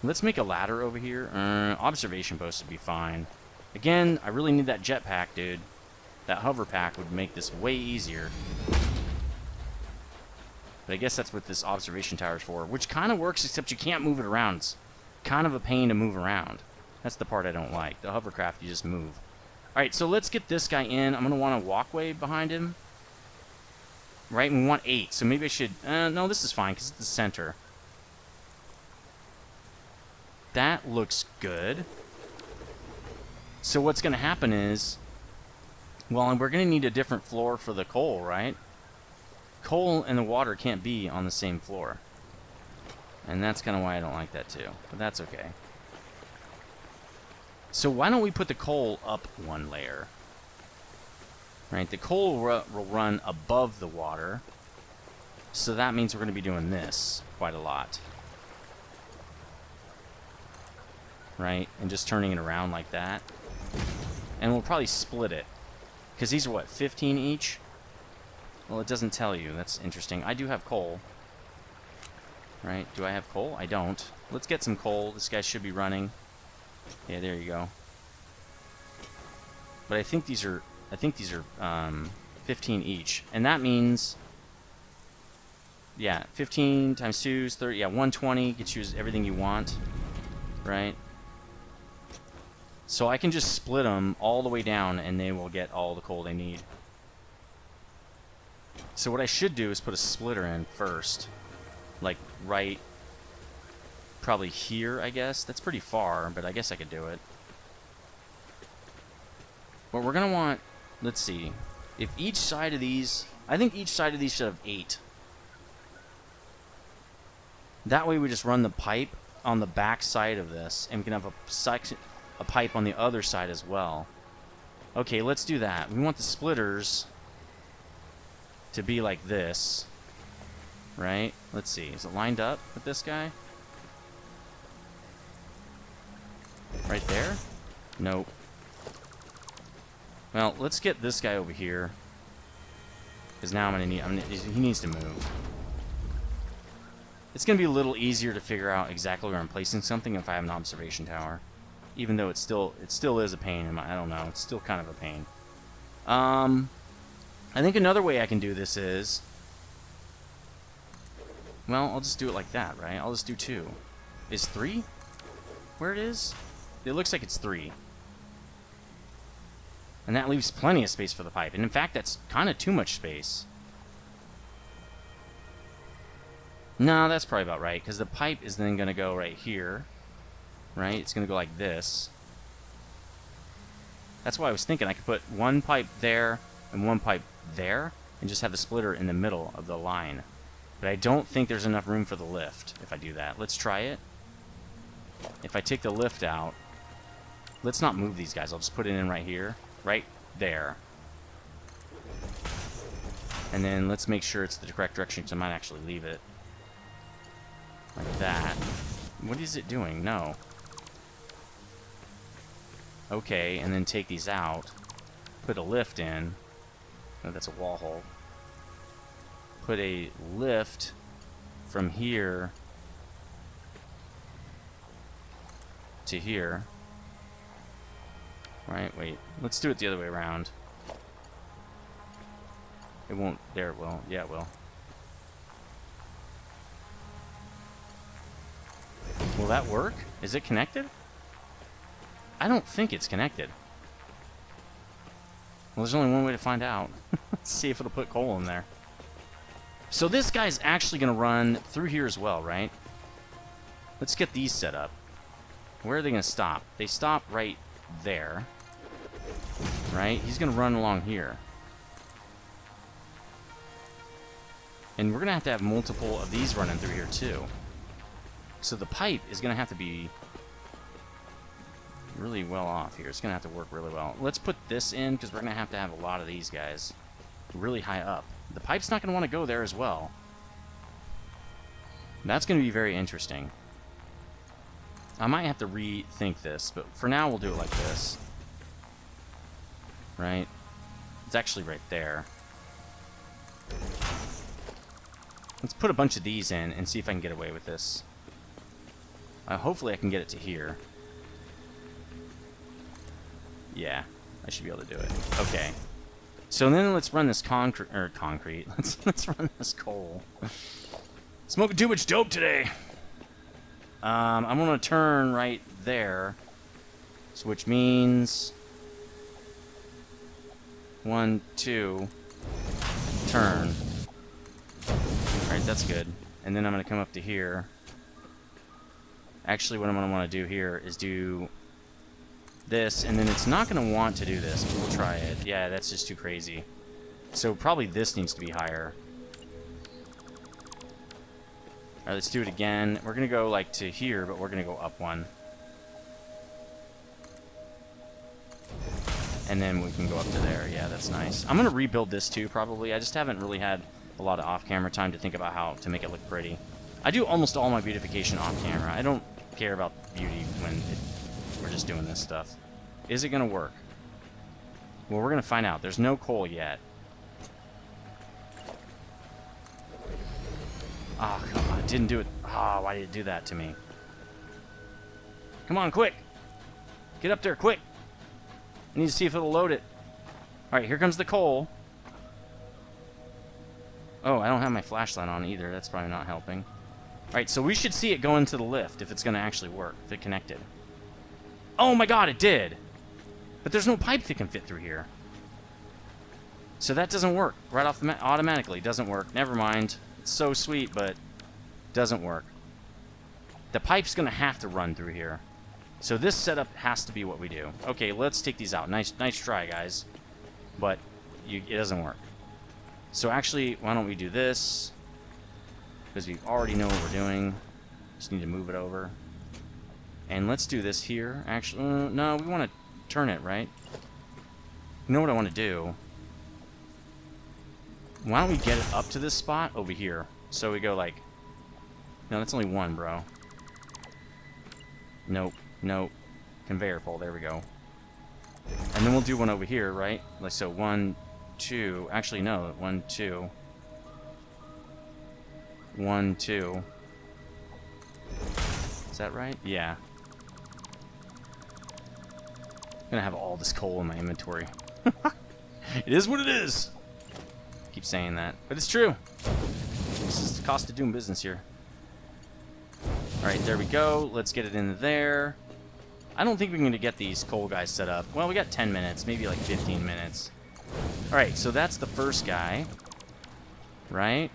Let's make a ladder over here. Observation post would be fine. Again, I really need that jetpack, dude. That hover pack would make this way easier. But I guess that's what this observation tower is for. Which kind of works, except you can't move it around. It's kind of a pain to move around. That's the part I don't like. The hovercraft, you just move. Alright, so let's get this guy in. I'm going to want a walkway behind him. Right? And we want 8. So maybe I should... no, this is fine, because it's the center. That looks good. So what's going to happen is... Well, we're going to need a different floor for the coal, right? Coal and the water can't be on the same floor. And that's kind of why I don't like that too. But that's okay. So why don't we put the coal up 1 layer? Right, the coal will run above the water. So that means we're going to be doing this quite a lot. Right, and just turning it around like that. And we'll probably split it. Because these are what, 15 each? Well, it doesn't tell you. That's interesting. I do have coal. Right, do I have coal? I don't. Let's get some coal. This guy should be running. Yeah, there you go. But I think these are 15 each. And that means, yeah, 15 times 2 is 30. Yeah, 120. You can choose everything you want. Right? So I can just split them all the way down and they will get all the coal they need. So what I should do is put a splitter in first. Like right, probably here, I guess. That's pretty far, but I guess I could do it. But we're going to want, let's see, if each side of these, I think each side of these should have 8. That way we just run the pipe on the back side of this, and we can have a pipe on the other side as well. Okay, let's do that. We want the splitters to be like this. Right? Let's see. Is it lined up with this guy? Right there? Nope. Well, let's get this guy over here. Because now he needs to move. It's going to be a little easier to figure out exactly where I'm placing something if I have an observation tower. Even though it still is a pain. I don't know. It's still kind of a pain. I think another way I can do this is... Well, I'll just do it like that, right? I'll just do 2. Is 3 where it is? It looks like it's 3. And that leaves plenty of space for the pipe. And in fact, that's kind of too much space. No, that's probably about right. Because the pipe is then going to go right here. Right? It's going to go like this. That's why I was thinking I could put 1 pipe there and 1 pipe there. And just have the splitter in the middle of the line. But I don't think there's enough room for the lift if I do that. Let's try it. If I take the lift out, let's not move these guys. I'll just put it in right here. Right there. And then let's make sure it's the correct direction because I might actually leave it. Like that. What is it doing? No. Okay, and then take these out. Put a lift in. Oh, that's a wall hole. Put a lift from here to here. Right, wait. Let's do it the other way around. It won't. There it will. Yeah, it will. Will that work? Is it connected? I don't think it's connected. Well, there's only one way to find out. Let's see if it'll put coal in there. So this guy's actually going to run through here as well, right? Let's get these set up. Where are they going to stop? They stop right there. Right? He's going to run along here. And we're going to have multiple of these running through here, too. So the pipe is going to have to be really well off here. It's going to have to work really well. Let's put this in, because we're going to have a lot of these guys really high up. The pipe's not going to want to go there as well. That's going to be very interesting. I might have to rethink this, but for now we'll do it like this. Right? It's actually right there. Let's put a bunch of these in and see if I can get away with this. Hopefully I can get it to here. Yeah, I should be able to do it. Okay. So then let's run this concrete. Let's run this coal. Smoking too much dope today. I'm gonna turn right there, so which means 1, 2, turn. All right, that's good. And then I'm gonna come up to here. Actually, what I'm gonna want to do here is do this, and then it's not gonna want to do this, but we'll try it. Yeah, that's just too crazy. So probably this needs to be higher. Alright, let's do it again. We're going to go, like, to here, but we're going to go up one. And then we can go up to there. Yeah, that's nice. I'm going to rebuild this, too, probably. I just haven't really had a lot of off-camera time to think about how to make it look pretty. I do almost all my beautification off-camera. I don't care about beauty when we're just doing this stuff. Is it going to work? Well, we're going to find out. There's no coal yet. Oh, come on. It didn't do it. Oh, why did it do that to me? Come on, quick. Get up there, quick. I need to see if it'll load it. Alright, here comes the coal. Oh, I don't have my flashlight on either. That's probably not helping. Alright, so we should see it go into the lift if it's going to actually work, if it connected. Oh my god, it did! But there's no pipe that can fit through here. So that doesn't work. Right off the automatically. Doesn't work. Never mind. It's so sweet, but doesn't work. The pipe's going to have to run through here. So this setup has to be what we do. Okay, let's take these out. Nice try, guys. But it doesn't work. So actually, why don't we do this? Because we already know what we're doing. Just need to move it over. And let's do this here. Actually, no, we want to turn it, right? You know what I want to do? Why don't we get it up to this spot over here? So we go like... No, that's only one, bro. Nope. Nope. Conveyor pole. There we go. And then we'll do one over here, right? Like so. 1, 2. Actually, no. 1, 2. 1, 2. Is that right? Yeah. I'm gonna have all this coal in my inventory. It is what it is. Keep saying that, but it's true. This is the cost of doing business here. All right, there we go. Let's get it in there. I don't think we're going to get these coal guys set up. Well, we got 10 minutes, maybe like 15 minutes. All right, so that's the first guy, right?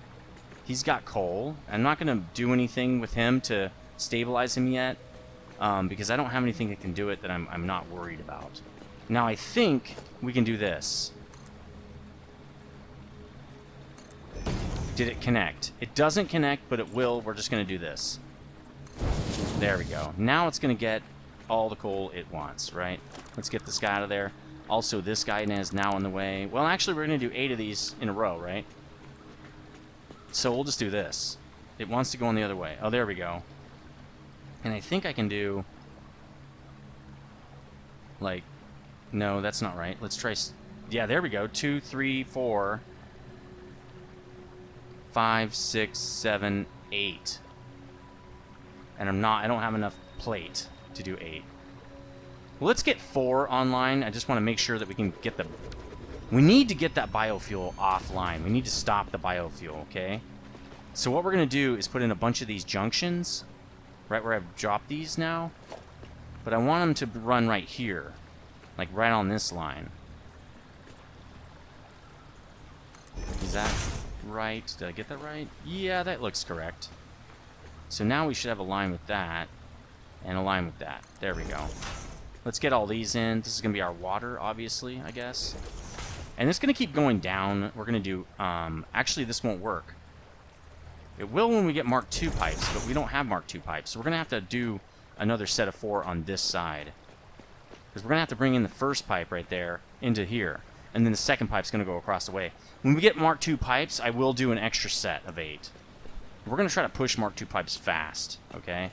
He's got coal. I'm not going to do anything with him to stabilize him yet, because I don't have anything that can do it that I'm not worried about. Now, I think we can do this. Did it connect? It doesn't connect, but it will. We're just going to do this. There we go. Now it's going to get all the coal it wants, right? Let's get this guy out of there. Also, this guy is now in the way. Well, actually, we're going to do 8 of these in a row, right? So we'll just do this. It wants to go in the other way. Oh, there we go. And I think I can do... Like... No, that's not right. Let's try... Yeah, there we go. 2, 3, 4... 5, 6, 7, 8. And I don't have enough plate to do 8. Well, let's get 4 online. I just want to make sure that we can get the... We need to get that biofuel offline. We need to stop the biofuel, okay? So what we're going to do is put in a bunch of these junctions, right where I've dropped these now. But I want them to run right here, like right on this line. Is that... right? Did I get that right? Yeah, that looks correct. So now we should have a line with that, and a line with that. There we go. Let's get all these in. This is going to be our water, obviously, I guess. And it's going to keep going down. We're going to do... actually, this won't work. It will when we get Mark II pipes, but we don't have Mark II pipes. So we're going to have to do another set of 4 on this side. Because we're going to have to bring in the first pipe right there into here. And then the second pipe's going to go across the way. When we get Mark II pipes, I will do an extra set of 8. We're going to try to push Mark II pipes fast, okay?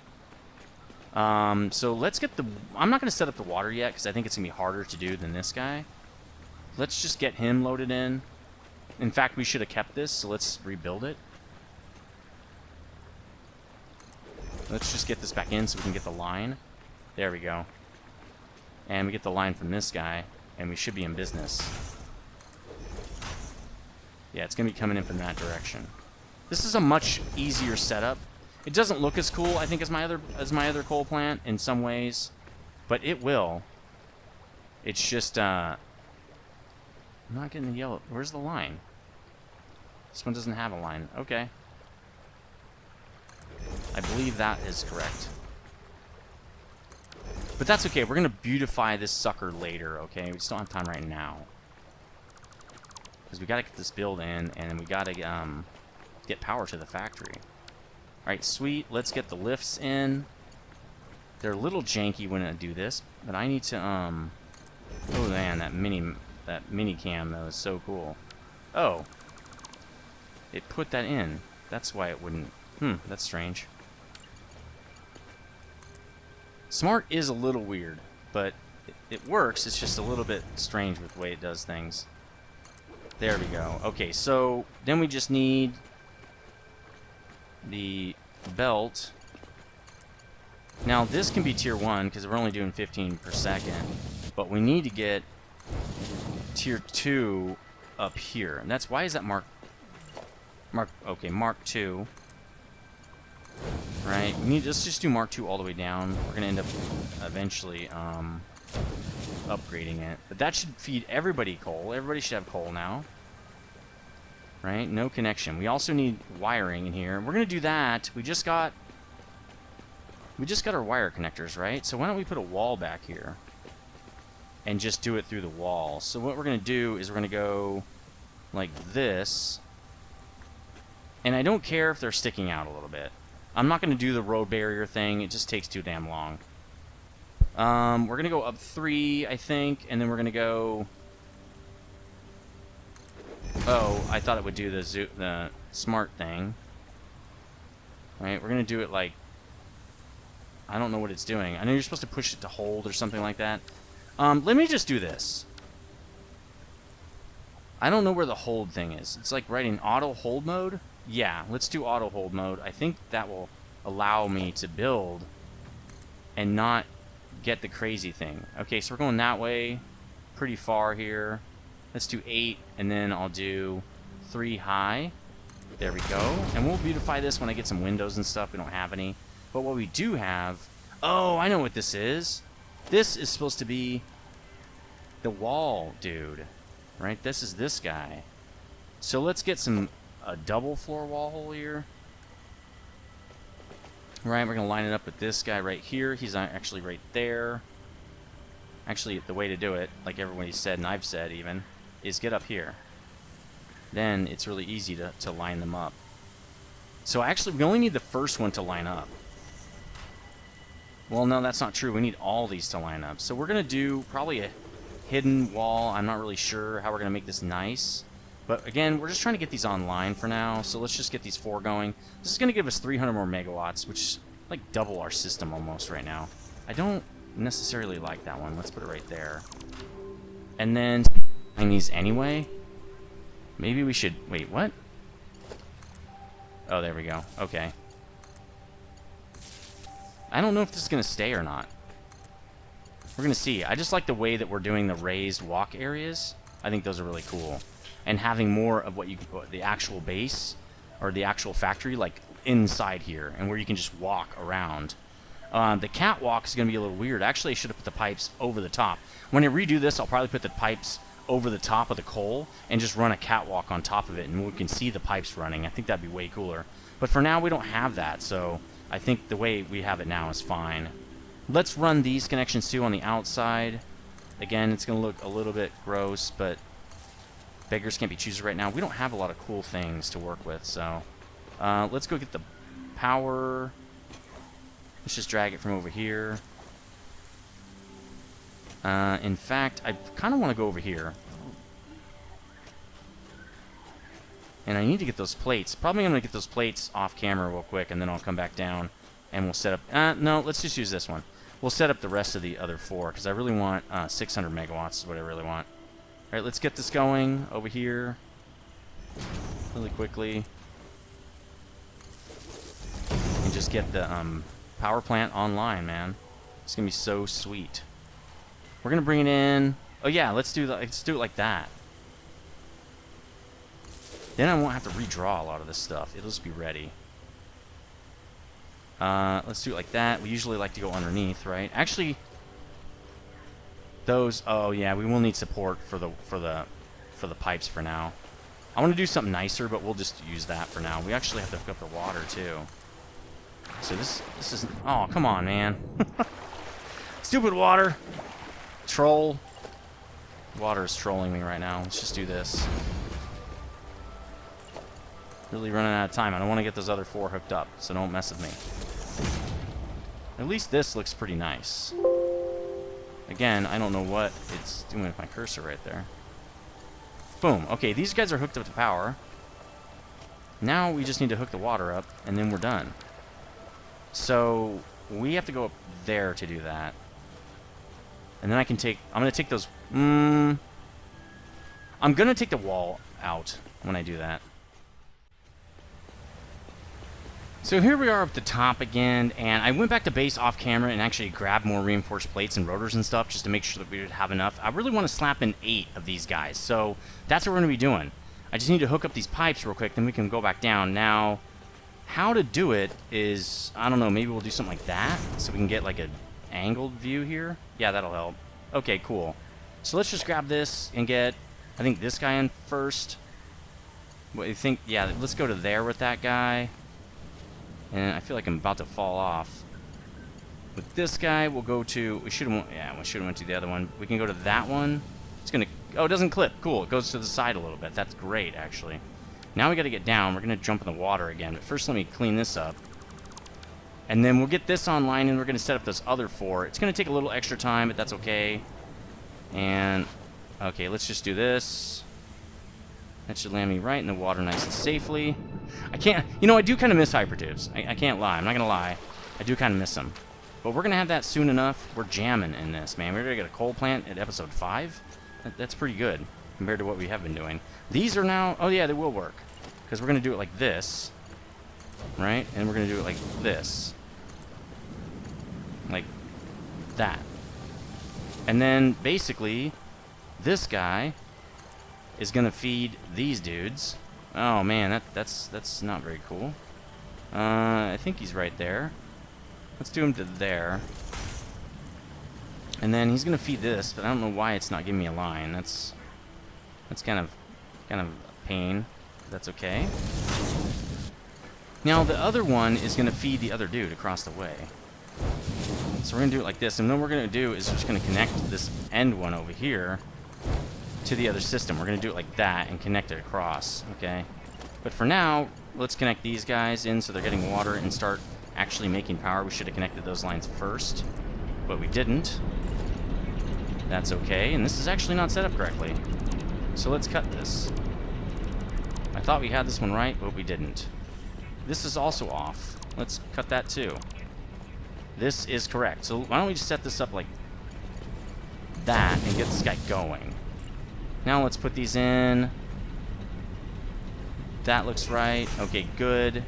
So let's get the... I'm not going to set up the water yet, because I think it's going to be harder to do than this guy. Let's just get him loaded in. In fact, we should have kept this, so let's rebuild it. Let's just get this back in so we can get the line. There we go. And we get the line from this guy, and we should be in business. Yeah, it's going to be coming in from that direction. This is a much easier setup. It doesn't look as cool, I think, as my other coal plant in some ways, but it will. It's just I'm not getting the yellow. Where's the line? This one doesn't have a line. Okay. I believe that is correct. But that's okay. We're going to beautify this sucker later, okay? We just don't have time right now. Because we got to get this build in, and we got to get power to the factory. Alright, sweet. Let's get the lifts in. They're a little janky when I do this, but I need to, oh man, that mini cam, though, is so cool. Oh. It put that in. That's why it wouldn't... that's strange. Smart is a little weird, but it works. It's just a little bit strange with the way it does things. There we go. Okay, so then we just need the belt. Now, this can be tier 1 because we're only doing 15 per second, but we need to get tier 2 up here. And that's why is that Mark 2. Right, let's just do Mark 2 all the way down. We're gonna end up eventually upgrading it, but that should feed everybody coal. Everybody should have coal now, right? No connection. We also need wiring in here. We're gonna do that. We just got our wire connectors, right? So why don't we put a wall back here and just do it through the wall? So what we're gonna do is we're gonna go like this, and I don't care if they're sticking out a little bit. I'm not going to do the road barrier thing. It just takes too damn long. We're going to go up 3, I think, and then we're going to go... Oh, I thought it would do the smart thing. Right, we're going to do it like... I don't know what it's doing. I know you're supposed to push it to hold or something like that. Let me just do this. I don't know where the hold thing is. It's like right in auto hold mode. Yeah, let's do auto hold mode. I think that will allow me to build and not get the crazy thing. Okay, so we're going that way pretty far here. Let's do 8, and then I'll do 3 high. There we go. And we'll beautify this when I get some windows and stuff. We don't have any. But what we do have... Oh, I know what this is. This is supposed to be the wall, dude. Right? This is this guy. So let's get a double floor wall hole here. Right, we're going to line it up with this guy right here. He's actually right there. Actually, the way to do it, like everybody said, and I've said even, is get up here. Then it's really easy to line them up. So actually, we only need the first one to line up. Well, no, that's not true. We need all these to line up. So we're going to do probably a hidden wall. I'm not really sure how we're going to make this nice. But again, we're just trying to get these online for now, so let's just get these 4 going. This is going to give us 300 more megawatts, which is like double our system almost right now. I don't necessarily like that one. Let's put it right there. And then, find these anyway. Maybe we should... Wait, what? Oh, there we go. Okay. I don't know if this is going to stay or not. We're going to see. I just like the way that we're doing the raised walk areas. I think those are really cool. And having more of the actual base or the actual factory like inside here, and where you can just walk around. The catwalk is going to be a little weird. Actually, I should have put the pipes over the top. When I redo this, I'll probably put the pipes over the top of the coal and just run a catwalk on top of it, and we can see the pipes running. I think that'd be way cooler. But for now, we don't have that, so I think the way we have it now is fine. Let's run these connections too on the outside. Again, it's going to look a little bit gross, but beggars can't be choosers right now. We don't have a lot of cool things to work with, so let's go get the power. Let's just drag it from over here. In fact, I kind of want to go over here. And I need to get those plates. Probably going to get those plates off camera real quick, and then I'll come back down and we'll set up... no, let's just use this one. We'll set up the rest of the other 4, because I really want 600 megawatts is what I really want. All right, let's get this going over here really quickly. And just get the power plant online, man. It's going to be so sweet. We're going to bring it in. Oh, yeah, let's do it like that. Then I won't have to redraw a lot of this stuff. It'll just be ready. Let's do it like that. We usually like to go underneath, right? Actually, those... Oh, yeah, we will need support for the pipes for now. I want to do something nicer, but we'll just use that for now. We actually have to hook up the water, too. So this is... Oh, come on, man. Stupid water. Troll. Water is trolling me right now. Let's just do this. Really running out of time. I don't want to get those other 4 hooked up, so don't mess with me. At least this looks pretty nice. Again, I don't know what it's doing with my cursor right there. Boom. Okay, these guys are hooked up to power. Now we just need to hook the water up, and then we're done. So we have to go up there to do that. And then I can take... I'm going to take those... I'm going to take the wall out when I do that. So here we are up the top again, and I went back to base off camera and actually grabbed more reinforced plates and rotors and stuff just to make sure that we would have enough. I really want to slap in 8 of these guys, so that's what we're going to be doing. I just need to hook up these pipes real quick, then we can go back down. Now, how to do it is, I don't know, maybe we'll do something like that so we can get like an angled view here. Yeah, that'll help. Okay, cool. So let's just grab this and get, I think, this guy in first. What do you think? Yeah, let's go to there with that guy. And I feel like I'm about to fall off. With this guy, we'll go to... We should have went to the other one. We can go to that one. It's going to... Oh, it doesn't clip. Cool. It goes to the side a little bit. That's great, actually. Now we got to get down. We're going to jump in the water again. But first, let me clean this up. And then we'll get this online, and we're going to set up this other 4. It's going to take a little extra time, but that's okay. And... Okay, let's just do this. That should land me right in the water nice and safely. I can't... You know, I do kind of miss hypertubes. I can't lie. I'm not going to lie. I do kind of miss them. But we're going to have that soon enough. We're jamming in this, man. We're going to get a coal plant at episode 5. That's pretty good compared to what we have been doing. These are now... Oh, yeah, they will work. Because we're going to do it like this. Right? And we're going to do it like this. Like that. And then, basically, this guy is going to feed these dudes. Oh, man, that's not very cool. I think he's right there. Let's do him to there. And then he's going to feed this, but I don't know why it's not giving me a line. That's kind of a pain. That's okay. Now, the other one is going to feed the other dude across the way. So we're going to do it like this. And then what we're going to do is we're just going to connect this end one over here to the other system. We're going to do it like that and connect it across, okay? But for now, let's connect these guys in so they're getting water and start actually making power. We should have connected those lines first, but we didn't. That's okay, and this is actually not set up correctly. So let's cut this. I thought we had this one right, but we didn't. This is also off. Let's cut that too. This is correct. So why don't we just set this up like that and get this guy going. Now let's put these in. That looks right. Okay, good.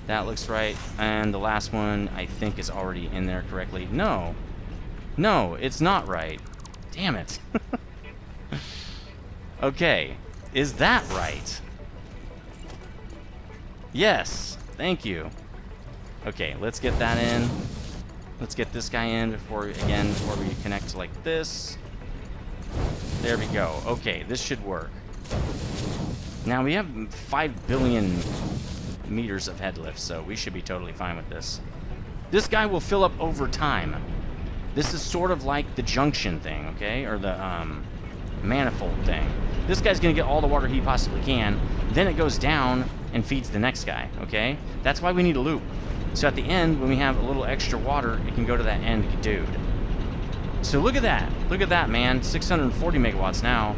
That looks right. And the last one, I think, is already in there correctly. No. No, it's not right. Damn it. Okay. Is that right? Yes. Thank you. Okay, let's get that in. Let's get this guy in before we connect like this. There we go. Okay, this should work. Now, we have 5 billion meters of head lift, so we should be totally fine with this. This guy will fill up over time. This is sort of like the junction thing, okay? Or the manifold thing. This guy's going to get all the water he possibly can. Then it goes down and feeds the next guy, okay? That's why we need a loop. So at the end, when we have a little extra water, it can go to that end dude. So look at that. Look at that, man. 640 megawatts now.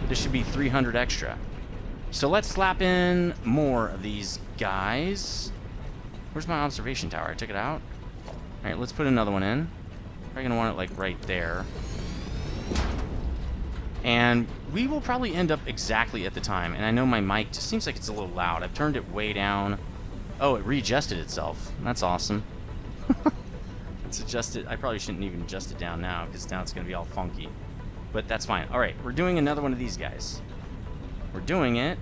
This should be 300 extra. So let's slap in more of these guys. Where's my observation tower? I took it out. All right, let's put another one in. Probably gonna want it like right there. And we will probably end up exactly at the time. And I know my mic just seems like it's a little loud. I've turned it way down. Oh, it readjusted itself. That's awesome. It's adjusted. I probably shouldn't even adjust it down now because now it's gonna be all funky. But that's fine. All right, we're doing another one of these guys. We're doing it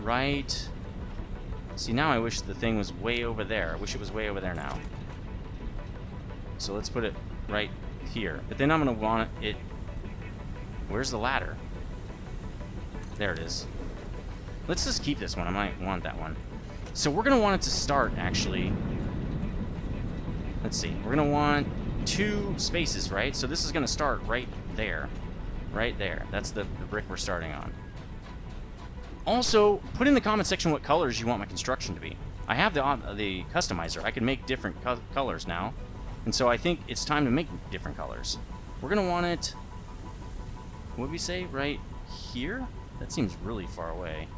right. See, now I wish the thing was way over there. I wish it was way over there now. So let's put it right here. But then I'm going to want it... Where's the ladder? There it is. Let's just keep this one. I might want that one. So we're going to want it to start, actually. Let's see. We're going to want 2 spaces, right? So this is going to start right there. Right there. That's the brick we're starting on. Also, put in the comment section what colors you want my construction to be. I have the customizer. I can make different colors now. And so I think it's time to make different colors. We're going to want it... What did we say? Right here? That seems really far away.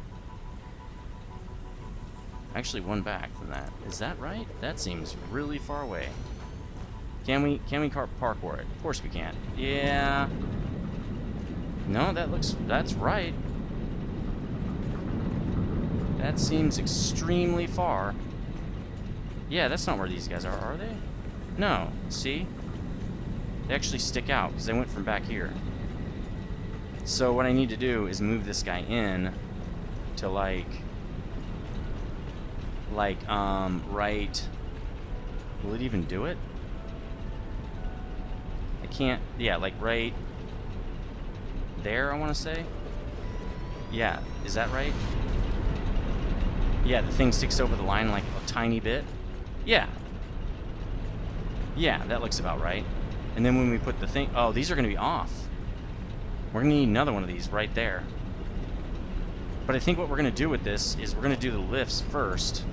Actually, one back from that. Is that right? That seems really far away. Can we parkour it? Of course we can. Yeah. No, that's right. That seems extremely far. Yeah, that's not where these guys are they? No, see? They actually stick out because they went from back here. So what I need to do is move this guy in to right... Will it even do it? I can't... Yeah, like right there, I want to say. Yeah, is that right? Yeah, the thing sticks over the line like a tiny bit. Yeah. Yeah, that looks about right. And then when we put the thing... Oh, these are going to be off. We're going to need another one of these right there. But I think what we're going to do with this is we're going to do the lifts first.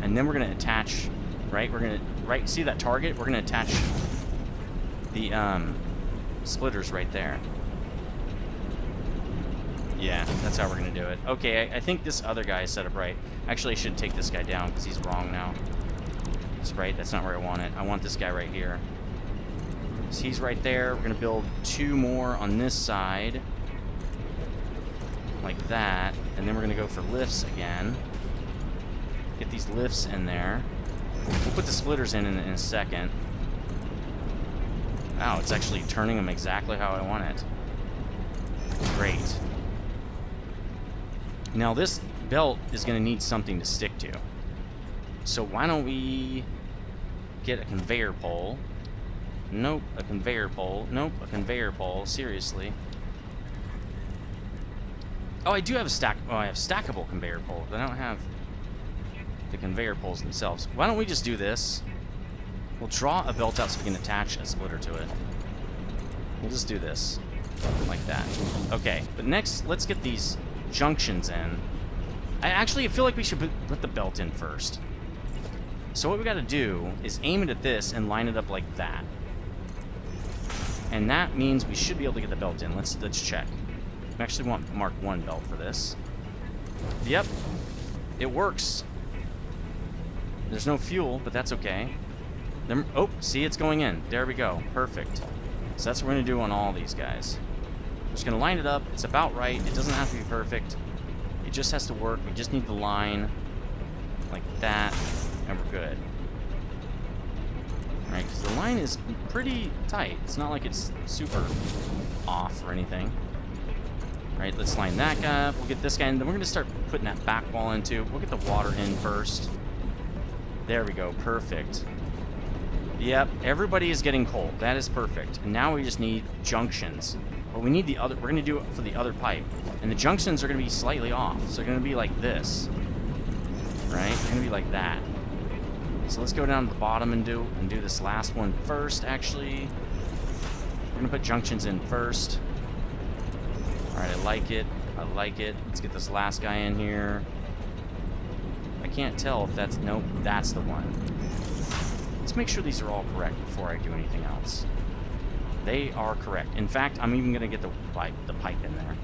And then we're going to attach... Right? We're going to... Right? See that target? We're going to attach the splitters right there. Yeah, that's how we're going to do it. Okay, I think this other guy is set up right. Actually, I should take this guy down because he's wrong now. That's right, that's not where I want it. I want this guy right here. So he's right there. We're going to build 2 more on this side. Like that. And then we're going to go for lifts again. Get these lifts in there. We'll put the splitters in a second. Wow, it's actually turning them exactly how I want it. Great. Now this belt is going to need something to stick to. So why don't we get a conveyor pole? Nope, a conveyor pole. Nope, a conveyor pole. Seriously. Oh, I do have a stack. Oh, I have stackable conveyor poles, but I don't have the conveyor poles themselves. Why don't we just do this? We'll draw a belt out so we can attach a splitter to it. We'll just do this. Like that. Okay, but next, let's get these junctions in. I feel like we should put the belt in first. So what we got to do is aim it at this and line it up like that. And that means we should be able to get the belt in. Let's check. We actually want Mark 1 belt for this. Yep, it works. There's no fuel, but that's okay. Then, oh, see, it's going in. There we go. Perfect. So that's what we're going to do on all these guys. We're just going to line it up. It's about right. It doesn't have to be perfect. It just has to work. We just need the line like that, and we're good. All right, because the line is pretty tight. It's not like it's super off or anything. All right, let's line that guy up. We'll get this guy in. Then we're going to start putting that back wall in, too. We'll get the water in first. There we go. Perfect. Yep, everybody is getting cold. That is perfect. And now we just need junctions. But we need the other... We're going to do it for the other pipe. And the junctions are going to be slightly off. So they're going to be like this. Right? They're going to be like that. So let's go down to the bottom and do this last one first, actually. We're going to put junctions in first. Alright, I like it. I like it. Let's get this last guy in here. I can't tell if that's... Nope, that's the one. Let's make sure these are all correct before I do anything else. They are correct. In fact, I'm even going to get the pipe in there.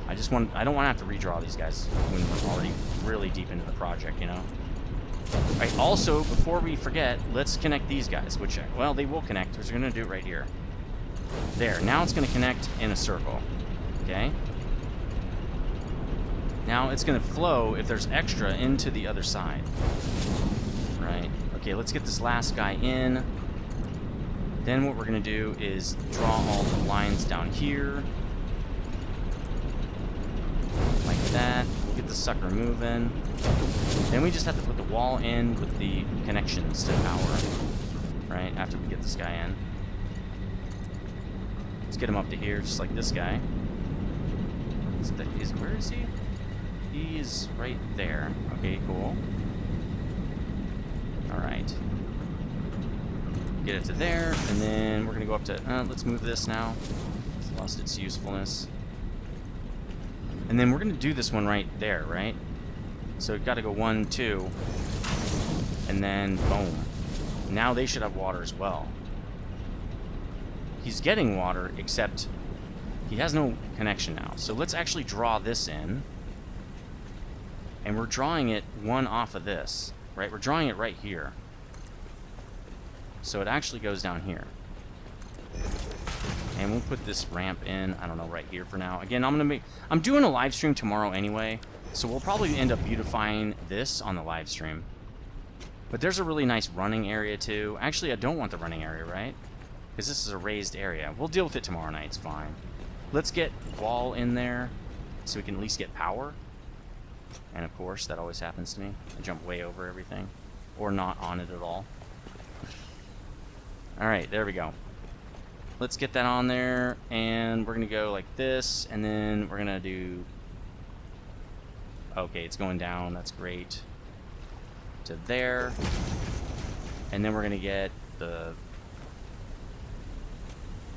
I don't want to have to redraw these guys when we're already really deep into the project, you know? Alright, also, before we forget, let's connect these guys, which, well, they will connect. We're going to do it right here. There. Now it's going to connect in a circle. Okay? Now it's going to flow, if there's extra, into the other side. Right? Okay, let's get this last guy in. Then what we're going to do is draw all the lines down here. Like that. We'll get the sucker moving. Then we just have to put the wall in with the connections to power. Right? After we get this guy in. Let's get him up to here, just like this guy. Where is he? He's right there. Okay, cool. Alright. Get it to there, and then we're going to go up to... let's move this now. It's lost its usefulness. And then we're going to do this one right there, right? So we've got to go 1, 2. And then, boom. Now they should have water as well. He's getting water, except he has no connection now. So let's actually draw this in. And we're drawing it one off of this, right? We're drawing it right here. So it actually goes down here. And we'll put this ramp in, I don't know, right here for now. Again, I'm doing a live stream tomorrow anyway, so we'll probably end up beautifying this on the live stream. But there's a really nice running area too. Actually, I don't want the running area, right? Because this is a raised area. We'll deal with it tomorrow night, it's fine. Let's get wall in there so we can at least get power. And of course, that always happens to me. I jump way over everything. Or not on it at all. Alright, there we go. Let's get that on there. And we're going to go like this. And then we're going to do... Okay, it's going down. That's great. To there. And then we're going to get the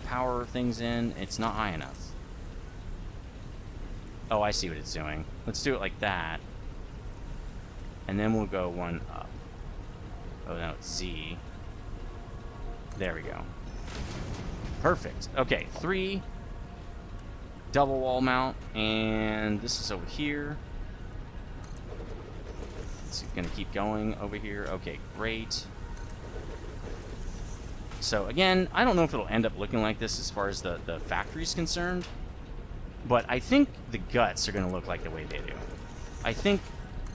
power things in. It's not high enough. Oh, I see what it's doing. Let's do it like that. And then we'll go one up. Oh, no, it's Z. There we go. Perfect. Okay, 3. Double wall mount. And this is over here. It's going to keep going over here. Okay, great. So, again, I don't know if it'll end up looking like this as far as the factory is concerned. But I think the guts are going to look like the way they do. I think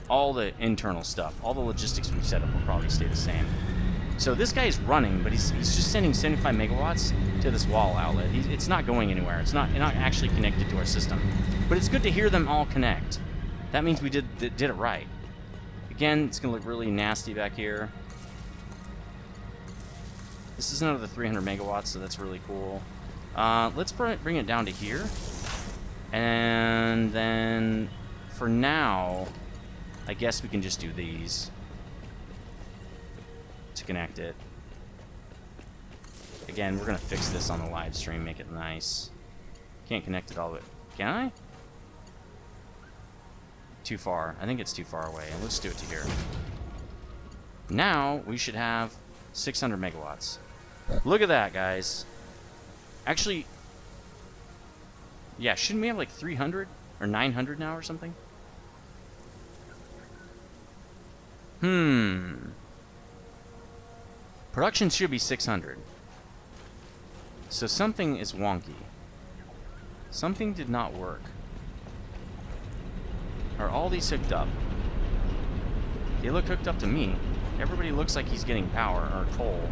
all the internal stuff, all the logistics we've set up will probably stay the same. So this guy is running, but he's just sending 75 megawatts to this wall outlet. It's not going anywhere. It's not actually connected to our system. But it's good to hear them all connect. That means we did it right. Again, it's going to look really nasty back here. This is another 300 megawatts, so that's really cool. Let's bring it down to here. And then, for now, I guess we can just do these to connect it. Again, we're going to fix this on the live stream, make it nice. Can't connect it all the way. Can I? Too far. I think it's too far away. Let's do it to here. Now, we should have 600 megawatts. Look at that, guys. Actually... Yeah, shouldn't we have like 300 or 900 now or something? Production should be 600. So something is wonky. Something did not work. Are all these hooked up? They look hooked up to me. Everybody looks like he's getting power or coal.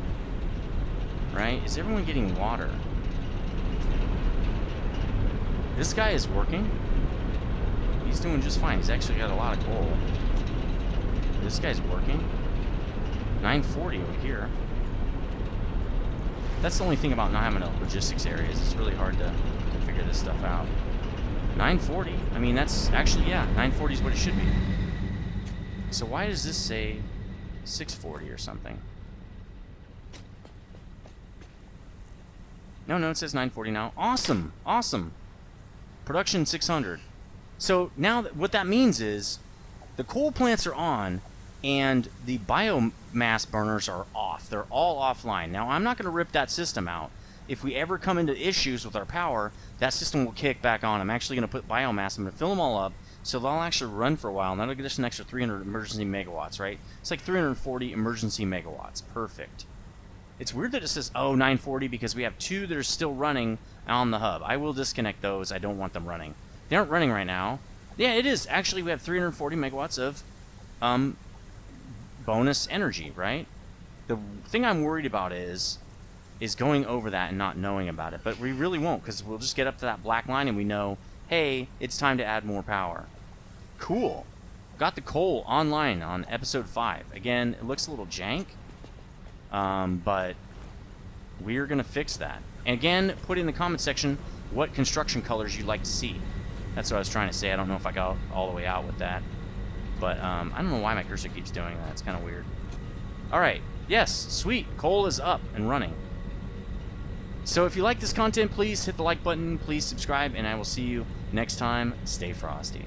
Right? Is everyone getting water? This guy is working. He's doing just fine. He's actually got a lot of coal. This guy's working. 940 over here. That's the only thing about not having a logistics area is it's really hard to figure this stuff out. 940. I mean, that's actually, yeah, 940 is what it should be. So why does this say 640 or something. No, it says 940 now. Awesome, awesome. Production 600. So now what that means is the coal plants are on and the biomass burners are off. They're all offline. Now, I'm not going to rip that system out. If we ever come into issues with our power, that system will kick back on. I'm actually going to put biomass. I'm going to fill them all up so they'll actually run for a while. And that'll get us an extra 300 emergency megawatts, right? It's like 340 emergency megawatts. Perfect. It's weird that it says, oh, 940 because we have 2 that are still running on the hub. I will disconnect those. I don't want them running. They aren't running right now. Yeah, it is. Actually, we have 340 megawatts of bonus energy, right? The thing I'm worried about is going over that and not knowing about it. But we really won't, because we'll just get up to that black line and we know, hey, it's time to add more power. Cool. Got the coal online on episode 5. Again, it looks a little jank, but we're going to fix that. And again, put in the comment section what construction colors you'd like to see. That's what I was trying to say. I don't know if I got all the way out with that. But I don't know why my cursor keeps doing that. It's kind of weird. Alright. Yes. Sweet. Coal is up and running. So if you like this content, please hit the like button. Please subscribe. And I will see you next time. Stay frosty.